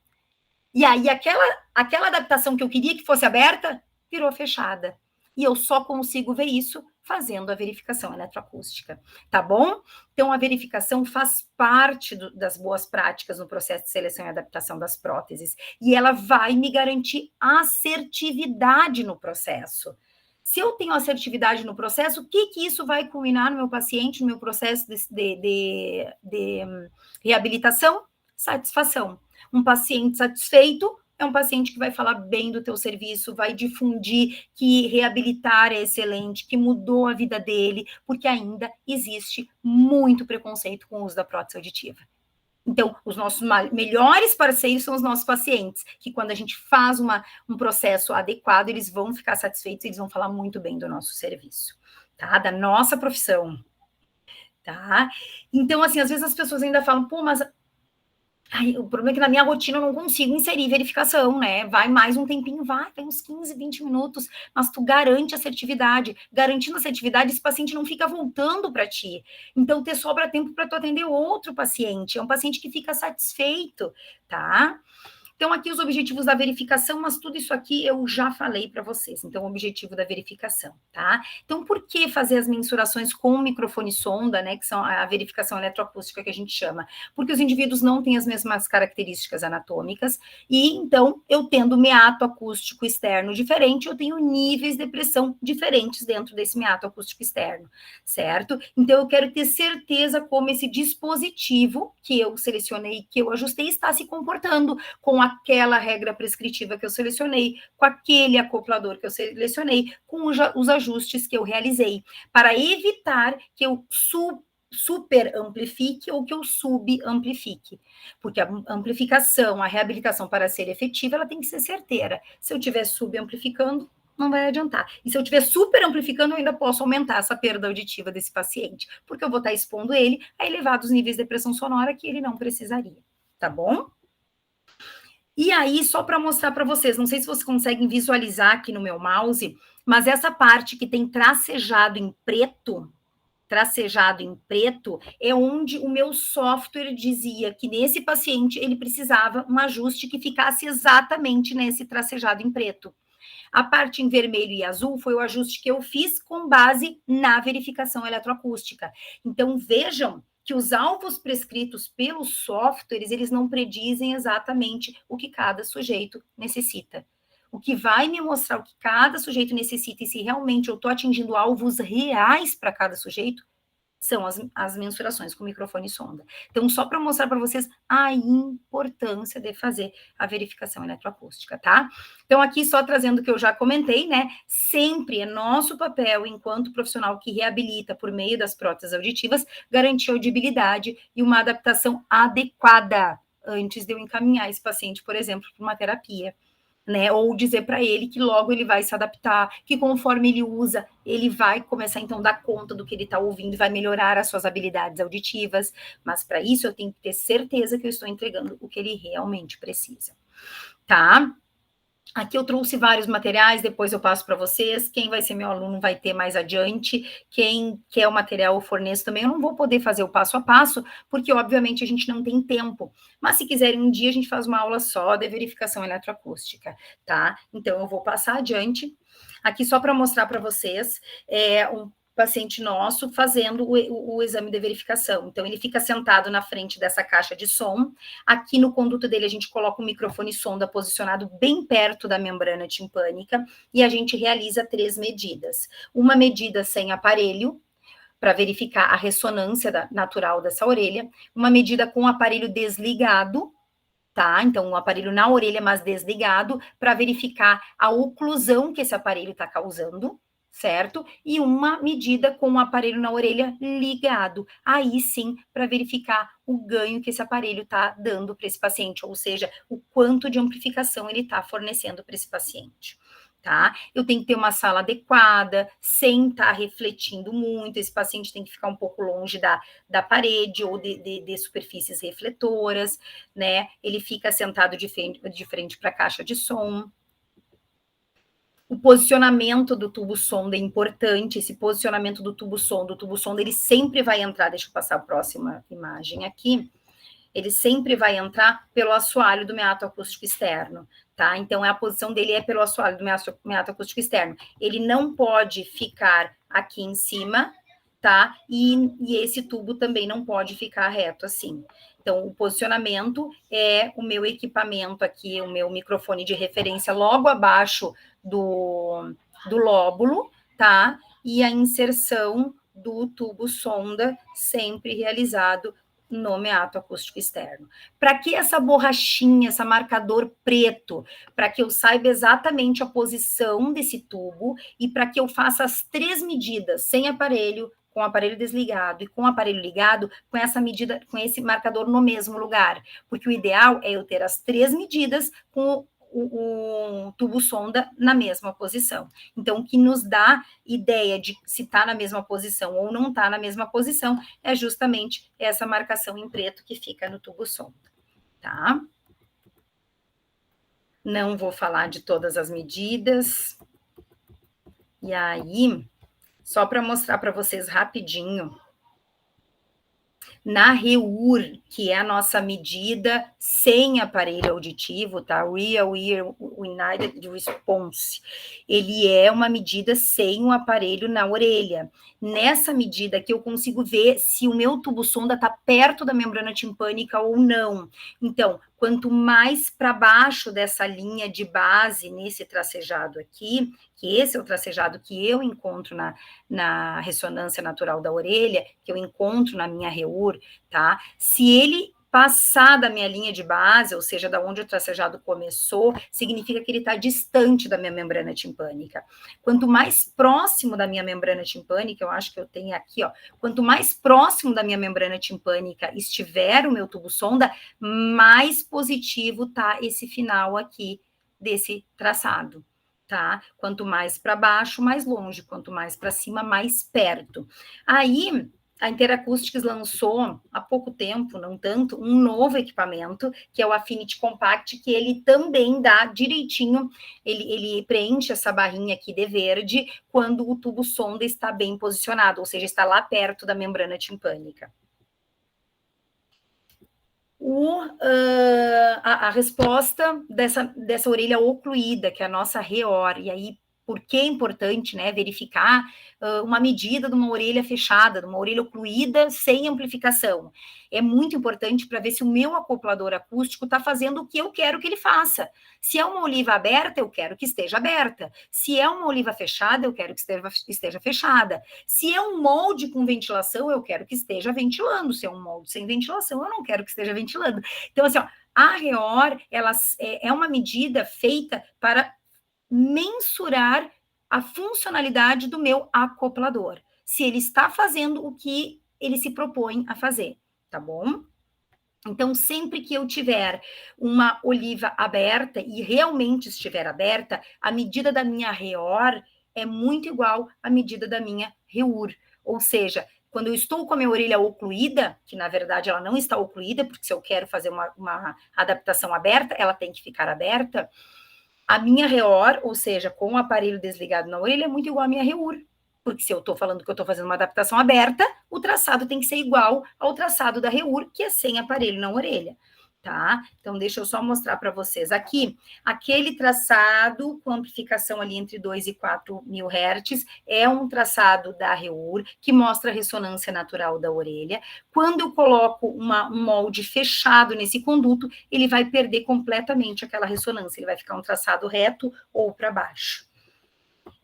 D: E aí, aquela adaptação que eu queria que fosse aberta, virou fechada. E eu só consigo ver isso fazendo a verificação eletroacústica, tá bom? Então, a verificação faz parte das boas práticas no processo de seleção e adaptação das próteses, e ela vai me garantir assertividade no processo. Se eu tenho assertividade no processo, o que isso vai culminar no meu paciente, no meu processo de reabilitação? Satisfação. Um paciente satisfeito é um paciente que vai falar bem do teu serviço, vai difundir que reabilitar é excelente, que mudou a vida dele, porque ainda existe muito preconceito com o uso da prótese auditiva. Então, os nossos melhores parceiros são os nossos pacientes, que quando a gente faz um processo adequado, eles vão ficar satisfeitos, eles vão falar muito bem do nosso serviço, tá? Da nossa profissão, tá? Então, assim, às vezes as pessoas ainda falam, pô, mas o problema é que na minha rotina eu não consigo inserir verificação, né? Vai mais um tempinho, vai uns 15, 20 minutos, mas tu garante assertividade. Garantindo assertividade, esse paciente não fica voltando para ti. Então, te sobra tempo para tu atender outro paciente. É um paciente que fica satisfeito, tá? Então, aqui os objetivos da verificação, mas tudo isso aqui eu já falei para vocês. Então, o objetivo da verificação, tá? Então, por que fazer as mensurações com o microfone sonda, né? Que são a verificação eletroacústica que a gente chama? Porque os indivíduos não têm as mesmas características anatômicas e, então, eu tendo meato acústico externo diferente, eu tenho níveis de pressão diferentes dentro desse meato acústico externo, certo? Então, eu quero ter certeza como esse dispositivo que eu selecionei, que eu ajustei, está se comportando com aquela regra prescritiva que eu selecionei, com aquele acoplador que eu selecionei, com os ajustes que eu realizei, para evitar que eu super amplifique ou que eu subamplifique, porque a amplificação, a reabilitação para ser efetiva, ela tem que ser certeira. Se eu estiver subamplificando, não vai adiantar. E se eu estiver super amplificando, eu ainda posso aumentar essa perda auditiva desse paciente, porque eu vou estar expondo ele a elevados níveis de pressão sonora que ele não precisaria, tá bom? E aí, só para mostrar para vocês, não sei se vocês conseguem visualizar aqui no meu mouse, mas essa parte que tem tracejado em preto, é onde o meu software dizia que nesse paciente ele precisava um ajuste que ficasse exatamente nesse tracejado em preto. A parte em vermelho e azul foi o ajuste que eu fiz com base na verificação eletroacústica. Então, vejam que os alvos prescritos pelos softwares, eles não predizem exatamente o que cada sujeito necessita. O que vai me mostrar o que cada sujeito necessita e se realmente eu estou atingindo alvos reais para cada sujeito, são as mensurações com microfone e sonda. Então, só para mostrar para vocês a importância de fazer a verificação eletroacústica, tá? Então, aqui só trazendo o que eu já comentei, né? Sempre é nosso papel, enquanto profissional que reabilita por meio das próteses auditivas, garantir audibilidade e uma adaptação adequada antes de eu encaminhar esse paciente, por exemplo, para uma terapia. Né, ou dizer para ele que logo ele vai se adaptar, que conforme ele usa, ele vai começar então a dar conta do que ele está ouvindo e vai melhorar as suas habilidades auditivas, mas para isso eu tenho que ter certeza que eu estou entregando o que ele realmente precisa, tá? Aqui eu trouxe vários materiais, depois eu passo para vocês. Quem vai ser meu aluno vai ter mais adiante. Quem quer o material eu forneço também. Eu não vou poder fazer o passo a passo, porque obviamente a gente não tem tempo. Mas se quiserem um dia, a gente faz uma aula só de verificação eletroacústica, tá? Então eu vou passar adiante. Aqui só para mostrar para vocês, um paciente nosso fazendo o exame de verificação. Então, ele fica sentado na frente dessa caixa de som. Aqui no conduto dele, a gente coloca o microfone sonda posicionado bem perto da membrana timpânica e a gente realiza 3 medidas. Uma medida sem aparelho, para verificar a ressonância natural dessa orelha. Uma medida com o aparelho desligado, tá? Então, um aparelho na orelha, mas desligado, para verificar a oclusão que esse aparelho está causando, certo? E uma medida com o aparelho na orelha ligado. Aí sim, para verificar o ganho que esse aparelho está dando para esse paciente, ou seja, o quanto de amplificação ele está fornecendo para esse paciente. Tá? Eu tenho que ter uma sala adequada, sem estar refletindo muito, esse paciente tem que ficar um pouco longe da parede ou de superfícies refletoras, né? Ele fica sentado de frente para a caixa de som. O posicionamento do tubo sonda é importante, esse posicionamento do tubo sonda, ele sempre vai entrar, deixa eu passar a próxima imagem aqui, ele sempre vai entrar pelo assoalho do meato acústico externo, tá? Então, a posição dele é pelo assoalho do meato acústico externo. Ele não pode ficar aqui em cima, tá? E esse tubo também não pode ficar reto assim. Então, o posicionamento é o meu equipamento aqui, o meu microfone de referência logo abaixo do lóbulo, tá? E a inserção do tubo sonda sempre realizado no meato acústico externo. Para que essa borrachinha, esse marcador preto? Para que eu saiba exatamente a posição desse tubo e para que eu faça as 3 medidas sem aparelho, com o aparelho desligado e com o aparelho ligado, com essa medida, com esse marcador no mesmo lugar. Porque o ideal é eu ter as 3 medidas com o tubo sonda na mesma posição. Então, o que nos dá ideia de se está na mesma posição ou não está na mesma posição é justamente essa marcação em preto que fica no tubo sonda, tá? Não vou falar de todas as medidas. E aí, só para mostrar para vocês rapidinho, na REUR, que é a nossa medida sem aparelho auditivo, tá? Real Ear United Response. Ele é uma medida sem o aparelho na orelha. Nessa medida aqui eu consigo ver se o meu tubo sonda está perto da membrana timpânica ou não. Então, quanto mais para baixo dessa linha de base, nesse tracejado aqui, que esse é o tracejado que eu encontro na ressonância natural da orelha, que eu encontro na minha REUR, tá? Se ele passar da minha linha de base, ou seja, da onde o tracejado começou, significa que ele está distante da minha membrana timpânica. Quanto mais próximo da minha membrana timpânica, eu acho que eu tenho aqui, ó, quanto mais próximo da minha membrana timpânica estiver o meu tubo sonda, mais positivo tá esse final aqui desse traçado, tá? Quanto mais para baixo, mais longe, quanto mais para cima, mais perto. Aí, a Interacoustics lançou há pouco tempo, não tanto, um novo equipamento, que é o Affinity Compact, que ele também dá direitinho, ele preenche essa barrinha aqui de verde quando o tubo sonda está bem posicionado, ou seja, está lá perto da membrana timpânica. A resposta dessa orelha ocluída, que é a nossa REOR, e aí por que é importante, né, verificar uma medida de uma orelha fechada, de uma orelha ocluída sem amplificação. É muito importante para ver se o meu acoplador acústico está fazendo o que eu quero que ele faça. Se é uma oliva aberta, eu quero que esteja aberta. Se é uma oliva fechada, eu quero que esteja fechada. Se é um molde com ventilação, eu quero que esteja ventilando. Se é um molde sem ventilação, eu não quero que esteja ventilando. Então, assim, ó, a REOR, ela é uma medida feita para mensurar a funcionalidade do meu acoplador, se ele está fazendo o que ele se propõe a fazer, tá bom? Então, sempre que eu tiver uma oliva aberta e realmente estiver aberta, a medida da minha REOR é muito igual à medida da minha REUR, ou seja, quando eu estou com a minha orelha ocluída, que na verdade ela não está ocluída, porque se eu quero fazer uma adaptação aberta, ela tem que ficar aberta, a minha REOR, ou seja, com o aparelho desligado na orelha, é muito igual à minha REUR. Porque se eu estou falando que eu estou fazendo uma adaptação aberta, o traçado tem que ser igual ao traçado da REUR, que é sem aparelho na orelha. Tá? Então, deixa eu só mostrar para vocês. Aqui, aquele traçado com amplificação ali entre 2 e 4 mil hertz é um traçado da REUR, que mostra a ressonância natural da orelha. Quando eu coloco um molde fechado nesse conduto, ele vai perder completamente aquela ressonância, ele vai ficar um traçado reto ou para baixo.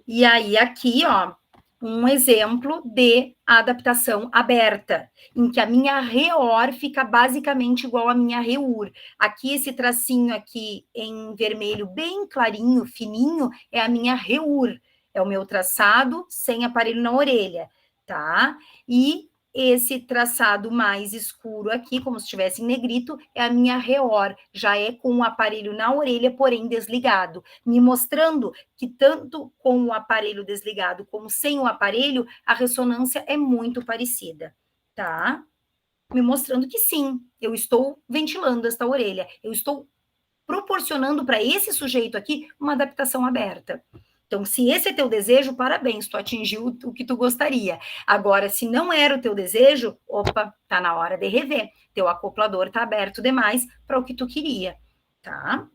D: E aí, aqui, ó, um exemplo de adaptação aberta, em que a minha REOR fica basicamente igual à minha REUR. Aqui, esse tracinho aqui em vermelho bem clarinho, fininho, é a minha REUR. É o meu traçado sem aparelho na orelha, tá? E esse traçado mais escuro aqui, como se estivesse em negrito, é a minha REOR, já é com o aparelho na orelha, porém desligado, me mostrando que tanto com o aparelho desligado como sem o aparelho, a ressonância é muito parecida, tá? Me mostrando que sim, eu estou ventilando esta orelha, eu estou proporcionando para esse sujeito aqui uma adaptação aberta. Então, se esse é teu desejo, parabéns, tu atingiu o que tu gostaria. Agora, se não era o teu desejo, opa, tá na hora de rever. Teu acoplador tá aberto demais para o que tu queria, tá?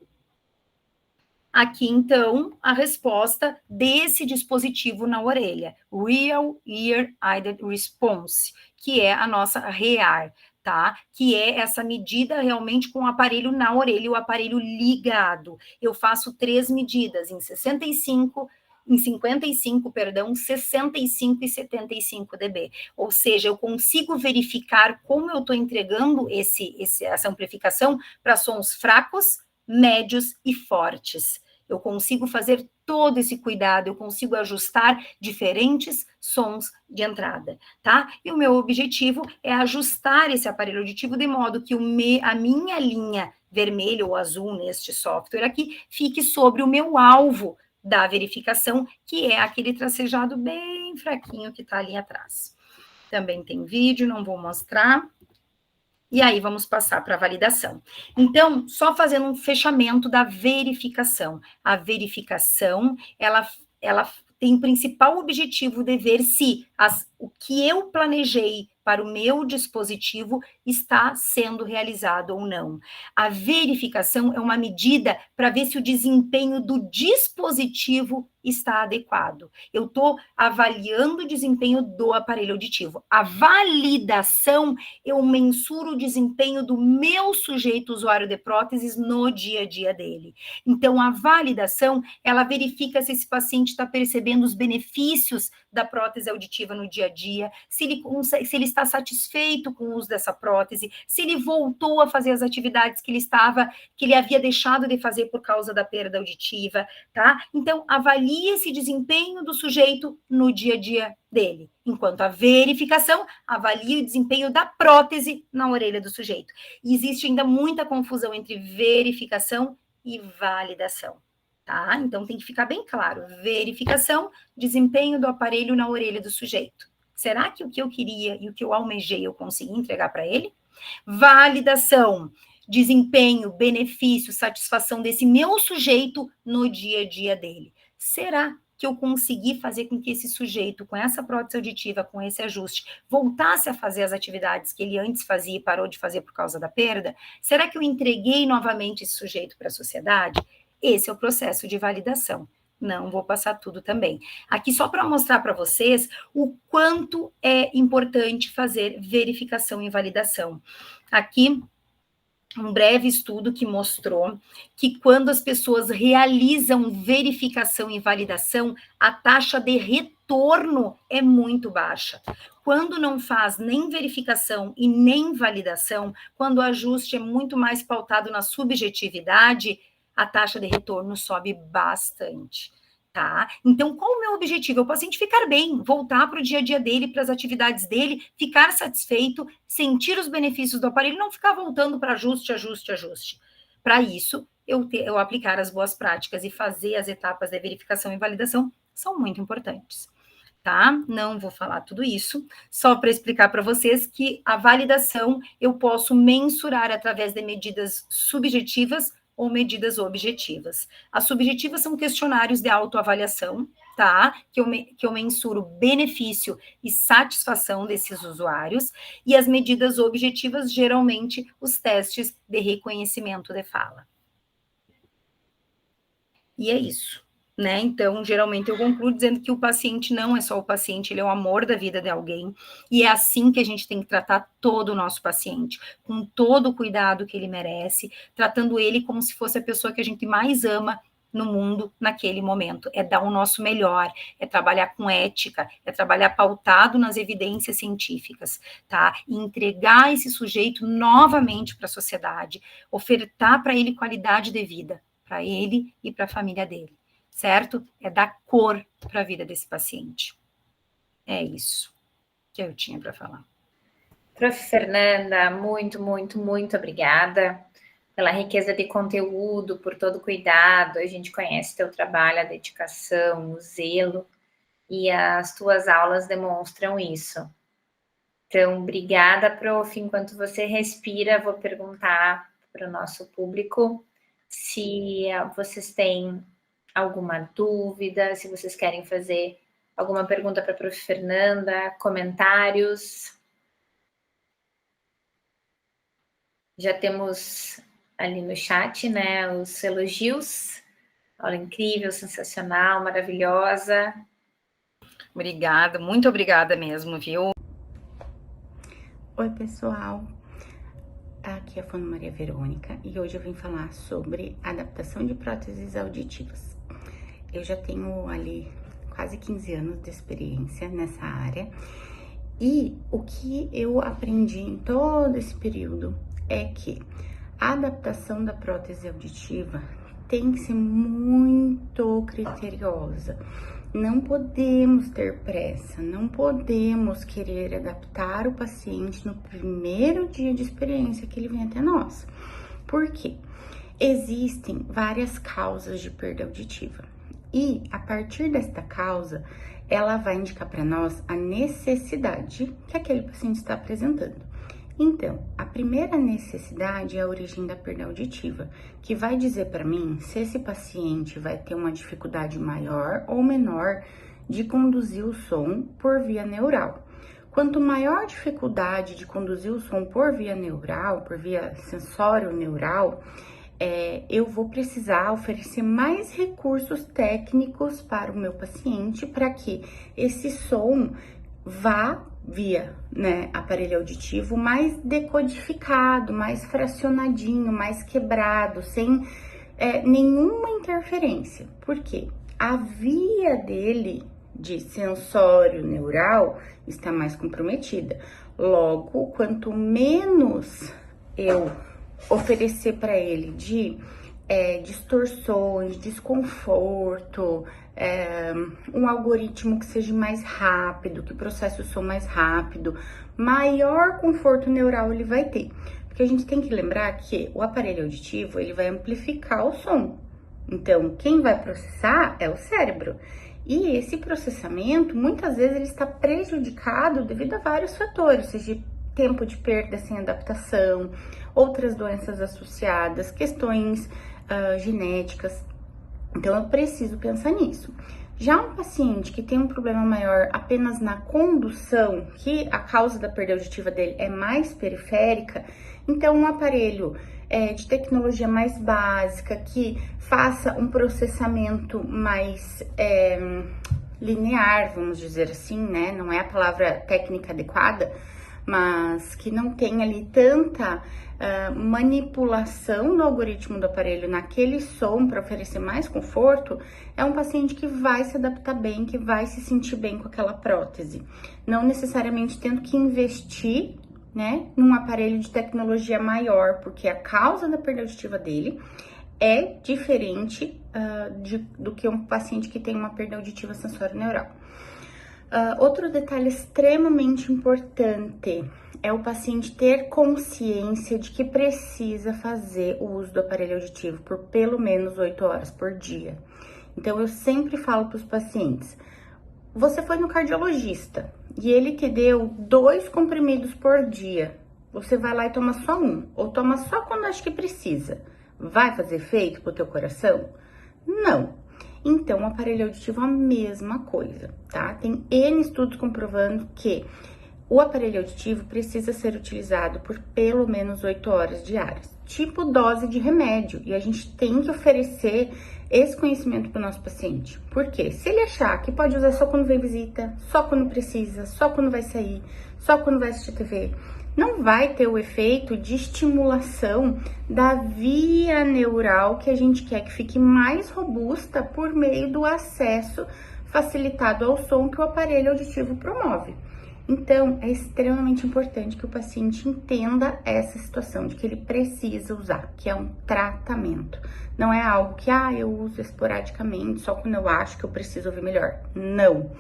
D: Aqui, então, a resposta desse dispositivo na orelha, Real Ear Aided Response, que é a nossa REAR, tá? Que é essa medida realmente com o aparelho na orelha, o aparelho ligado. Eu faço 3 medidas, em 55, 65 e 75 dB. Ou seja, eu consigo verificar como eu estou entregando essa amplificação para sons fracos, médios e fortes. Eu consigo fazer todo esse cuidado, eu consigo ajustar diferentes sons de entrada, tá? E o meu objetivo é ajustar esse aparelho auditivo de modo que a minha linha vermelha ou azul neste software aqui fique sobre o meu alvo da verificação, que é aquele tracejado bem fraquinho que está ali atrás. Também tem vídeo, não vou mostrar. E aí, vamos passar para a validação. Então, só fazendo um fechamento da verificação. A verificação, ela tem o principal objetivo de ver se o que eu planejei para o meu dispositivo está sendo realizado ou não. A verificação é uma medida para ver se o desempenho do dispositivo está adequado. Eu estou avaliando o desempenho do aparelho auditivo. A validação, eu mensuro o desempenho do meu sujeito usuário de próteses no dia a dia dele. Então, a validação, ela verifica se esse paciente está percebendo os benefícios da prótese auditiva no dia a dia, se ele está satisfeito com o uso dessa prótese, se ele voltou a fazer as atividades que ele havia deixado de fazer por causa da perda auditiva, tá? Então, avalie esse desempenho do sujeito no dia a dia dele. Enquanto a verificação avalia o desempenho da prótese na orelha do sujeito. E existe ainda muita confusão entre verificação e validação. Tá? Então, tem que ficar bem claro. Verificação, desempenho do aparelho na orelha do sujeito. Será que o que eu queria e o que eu almejei eu consegui entregar para ele? Validação, desempenho, benefício, satisfação desse meu sujeito no dia a dia dele. Será que eu consegui fazer com que esse sujeito, com essa prótese auditiva, com esse ajuste, voltasse a fazer as atividades que ele antes fazia e parou de fazer por causa da perda? Será que eu entreguei novamente esse sujeito para a sociedade? Esse é o processo de validação. Não vou passar tudo também. Aqui só para mostrar para vocês o quanto é importante fazer verificação e validação. Aqui um breve estudo que mostrou que quando as pessoas realizam verificação e validação, a taxa de retorno é muito baixa. Quando não faz nem verificação e nem validação, quando o ajuste é muito mais pautado na subjetividade, a taxa de retorno sobe bastante. Tá? Então, qual o meu objetivo? É o paciente ficar bem, voltar para o dia a dia dele, para as atividades dele, ficar satisfeito, sentir os benefícios do aparelho, não ficar voltando para ajuste. Para isso, eu aplicar as boas práticas e fazer as etapas de verificação e validação são muito importantes. Tá? Não vou falar tudo isso, só para explicar para vocês que a validação eu posso mensurar através de medidas subjetivas ou medidas objetivas. As subjetivas são questionários de autoavaliação, tá? Que eu mensuro benefício e satisfação desses usuários, e as medidas objetivas, geralmente, os testes de reconhecimento de fala. E é isso, né? Então, geralmente eu concluo dizendo que o paciente não é só o paciente, ele é o amor da vida de alguém, e é assim que a gente tem que tratar todo o nosso paciente, com todo o cuidado que ele merece, tratando ele como se fosse a pessoa que a gente mais ama no mundo naquele momento. É dar o nosso melhor, é trabalhar com ética, é trabalhar pautado nas evidências científicas, tá? E entregar esse sujeito novamente para a sociedade, ofertar para ele qualidade de vida, para ele e para a família dele. Certo? É dar cor para a vida desse paciente. É isso que eu tinha para falar.
C: Prof. Fernanda, muito, muito, muito obrigada pela riqueza de conteúdo, por todo o cuidado. A gente conhece teu trabalho, a dedicação, o zelo, e as tuas aulas demonstram isso. Então, obrigada, prof. Enquanto você respira, vou perguntar para o nosso público se vocês têm alguma dúvida, se vocês querem fazer alguma pergunta para a prof. Fernanda, comentários. Já temos ali no chat, né, os elogios. Aula incrível, sensacional, maravilhosa.
D: Obrigada, muito obrigada mesmo, viu?
E: Oi, pessoal. Aqui é a Fono Maria Verônica e hoje eu vim falar sobre adaptação de próteses auditivas. Eu já tenho ali quase 15 anos de experiência nessa área e o que eu aprendi em todo esse período é que a adaptação da prótese auditiva tem que ser muito criteriosa. Não podemos ter pressa, não podemos querer adaptar o paciente no primeiro dia de experiência que ele vem até nós. Por quê? Existem várias causas de perda auditiva. E, a partir desta causa, ela vai indicar para nós a necessidade que aquele paciente está apresentando. Então, a primeira necessidade é a origem da perda auditiva, que vai dizer para mim se esse paciente vai ter uma dificuldade maior ou menor de conduzir o som por via neural. Quanto maior a dificuldade de conduzir o som por via neural, por via sensório-neural, eu vou precisar oferecer mais recursos técnicos para o meu paciente para que esse som vá via, né, aparelho auditivo mais decodificado, mais fracionadinho, mais quebrado, sem nenhuma interferência. Por quê? A via dele de sensório neural está mais comprometida. Logo, quanto menos eu oferecer para ele de distorções, desconforto, um algoritmo que seja mais rápido, que processe o som mais rápido, maior conforto neural ele vai ter. Porque a gente tem que lembrar que o aparelho auditivo, ele vai amplificar o som. Então, quem vai processar é o cérebro. E esse processamento, muitas vezes, ele está prejudicado devido a vários fatores, seja tempo de perda sem adaptação, outras doenças associadas, questões genéticas. Então, eu preciso pensar nisso. Já um paciente que tem um problema maior apenas na condução, que a causa da perda auditiva dele é mais periférica, então um aparelho de tecnologia mais básica, que faça um processamento mais linear, vamos dizer assim, né? Não é a palavra técnica adequada, mas que não tem ali tanta manipulação do algoritmo do aparelho naquele som para oferecer mais conforto, é um paciente que vai se adaptar bem, que vai se sentir bem com aquela prótese. Não necessariamente tendo que investir, né, num aparelho de tecnologia maior, porque a causa da perda auditiva dele é diferente do que um paciente que tem uma perda auditiva sensório-neural. Outro detalhe extremamente importante é o paciente ter consciência de que precisa fazer o uso do aparelho auditivo por pelo menos 8 horas por dia. Então, eu sempre falo para os pacientes, você foi no cardiologista e ele te deu 2 comprimidos por dia, você vai lá e toma só um, ou toma só quando acha que precisa. Vai fazer efeito pro teu coração? Não. Então, o aparelho auditivo é a mesma coisa, tá? Tem N estudos comprovando que o aparelho auditivo precisa ser utilizado por pelo menos 8 horas diárias, tipo dose de remédio, e a gente tem que oferecer esse conhecimento para o nosso paciente. Por quê? Se ele achar que pode usar só quando vem visita, só quando precisa, só quando vai sair, só quando vai assistir TV, não vai ter o efeito de estimulação da via neural que a gente quer que fique mais robusta por meio do acesso facilitado ao som que o aparelho auditivo promove. Então, é extremamente importante que o paciente entenda essa situação de que ele precisa usar, que é um tratamento. Não é algo que, eu uso esporadicamente, só quando eu acho que eu preciso ouvir melhor. Não.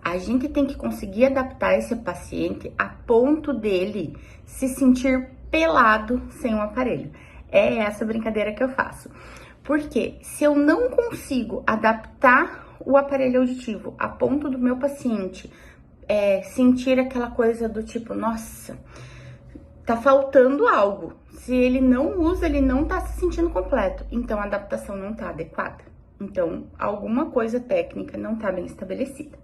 E: A gente tem que conseguir adaptar esse paciente a ponto dele se sentir pelado sem o aparelho. É essa brincadeira que eu faço. Porque se eu não consigo adaptar o aparelho auditivo a ponto do meu paciente sentir aquela coisa do tipo, nossa, tá faltando algo. Se ele não usa, ele não tá se sentindo completo. Então, a adaptação não tá adequada. Então, alguma coisa técnica não tá bem estabelecida.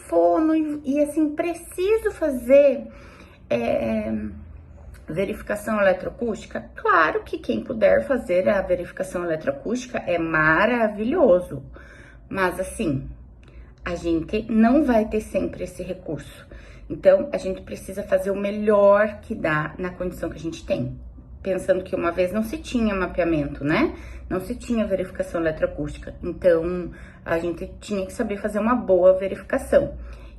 E: Fono, e assim, preciso fazer verificação eletroacústica? Claro que quem puder fazer a verificação eletroacústica é maravilhoso. Mas assim, a gente não vai ter sempre esse recurso. Então, a gente precisa fazer o melhor que dá na condição que a gente tem. Pensando que uma vez não se tinha mapeamento, né? Não se tinha verificação eletroacústica. Então, a gente tinha que saber fazer uma boa verificação.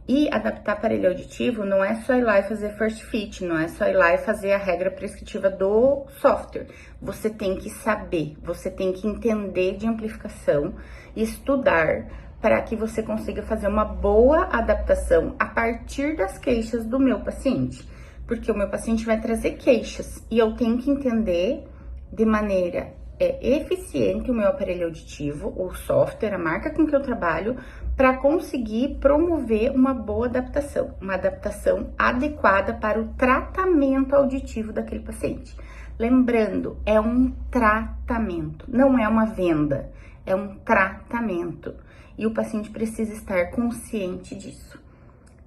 E: E adaptar aparelho auditivo não é só ir lá e fazer first fit, não é só ir lá e fazer a regra prescritiva do software. Você tem que saber, você tem que entender de amplificação e estudar para que você consiga fazer uma boa adaptação a partir das queixas do meu paciente. Porque o meu paciente vai trazer queixas e eu tenho que entender de maneira eficiente o meu aparelho auditivo, o software, a marca com que eu trabalho, para conseguir promover uma boa adaptação, uma adaptação adequada para o tratamento auditivo daquele paciente. Lembrando, é um tratamento, não é uma venda, é um tratamento. E o paciente precisa estar consciente disso,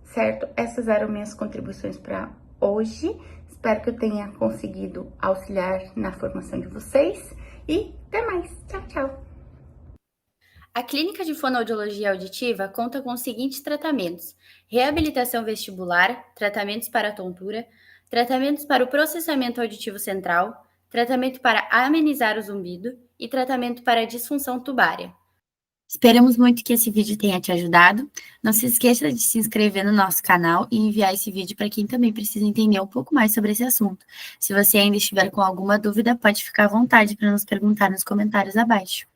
E: certo? Essas eram minhas contribuições para hoje. Espero que eu tenha conseguido auxiliar na formação de vocês. E até mais. Tchau, tchau.
B: A Clínica de Fonoaudiologia Auditiva conta com os seguintes tratamentos: reabilitação vestibular, tratamentos para tontura, tratamentos para o processamento auditivo central, tratamento para amenizar o zumbido e tratamento para a disfunção tubária.
A: Esperamos muito que esse vídeo tenha te ajudado. Não se esqueça de se inscrever no nosso canal e enviar esse vídeo para quem também precisa entender um pouco mais sobre esse assunto. Se você ainda estiver com alguma dúvida, pode ficar à vontade para nos perguntar nos comentários abaixo.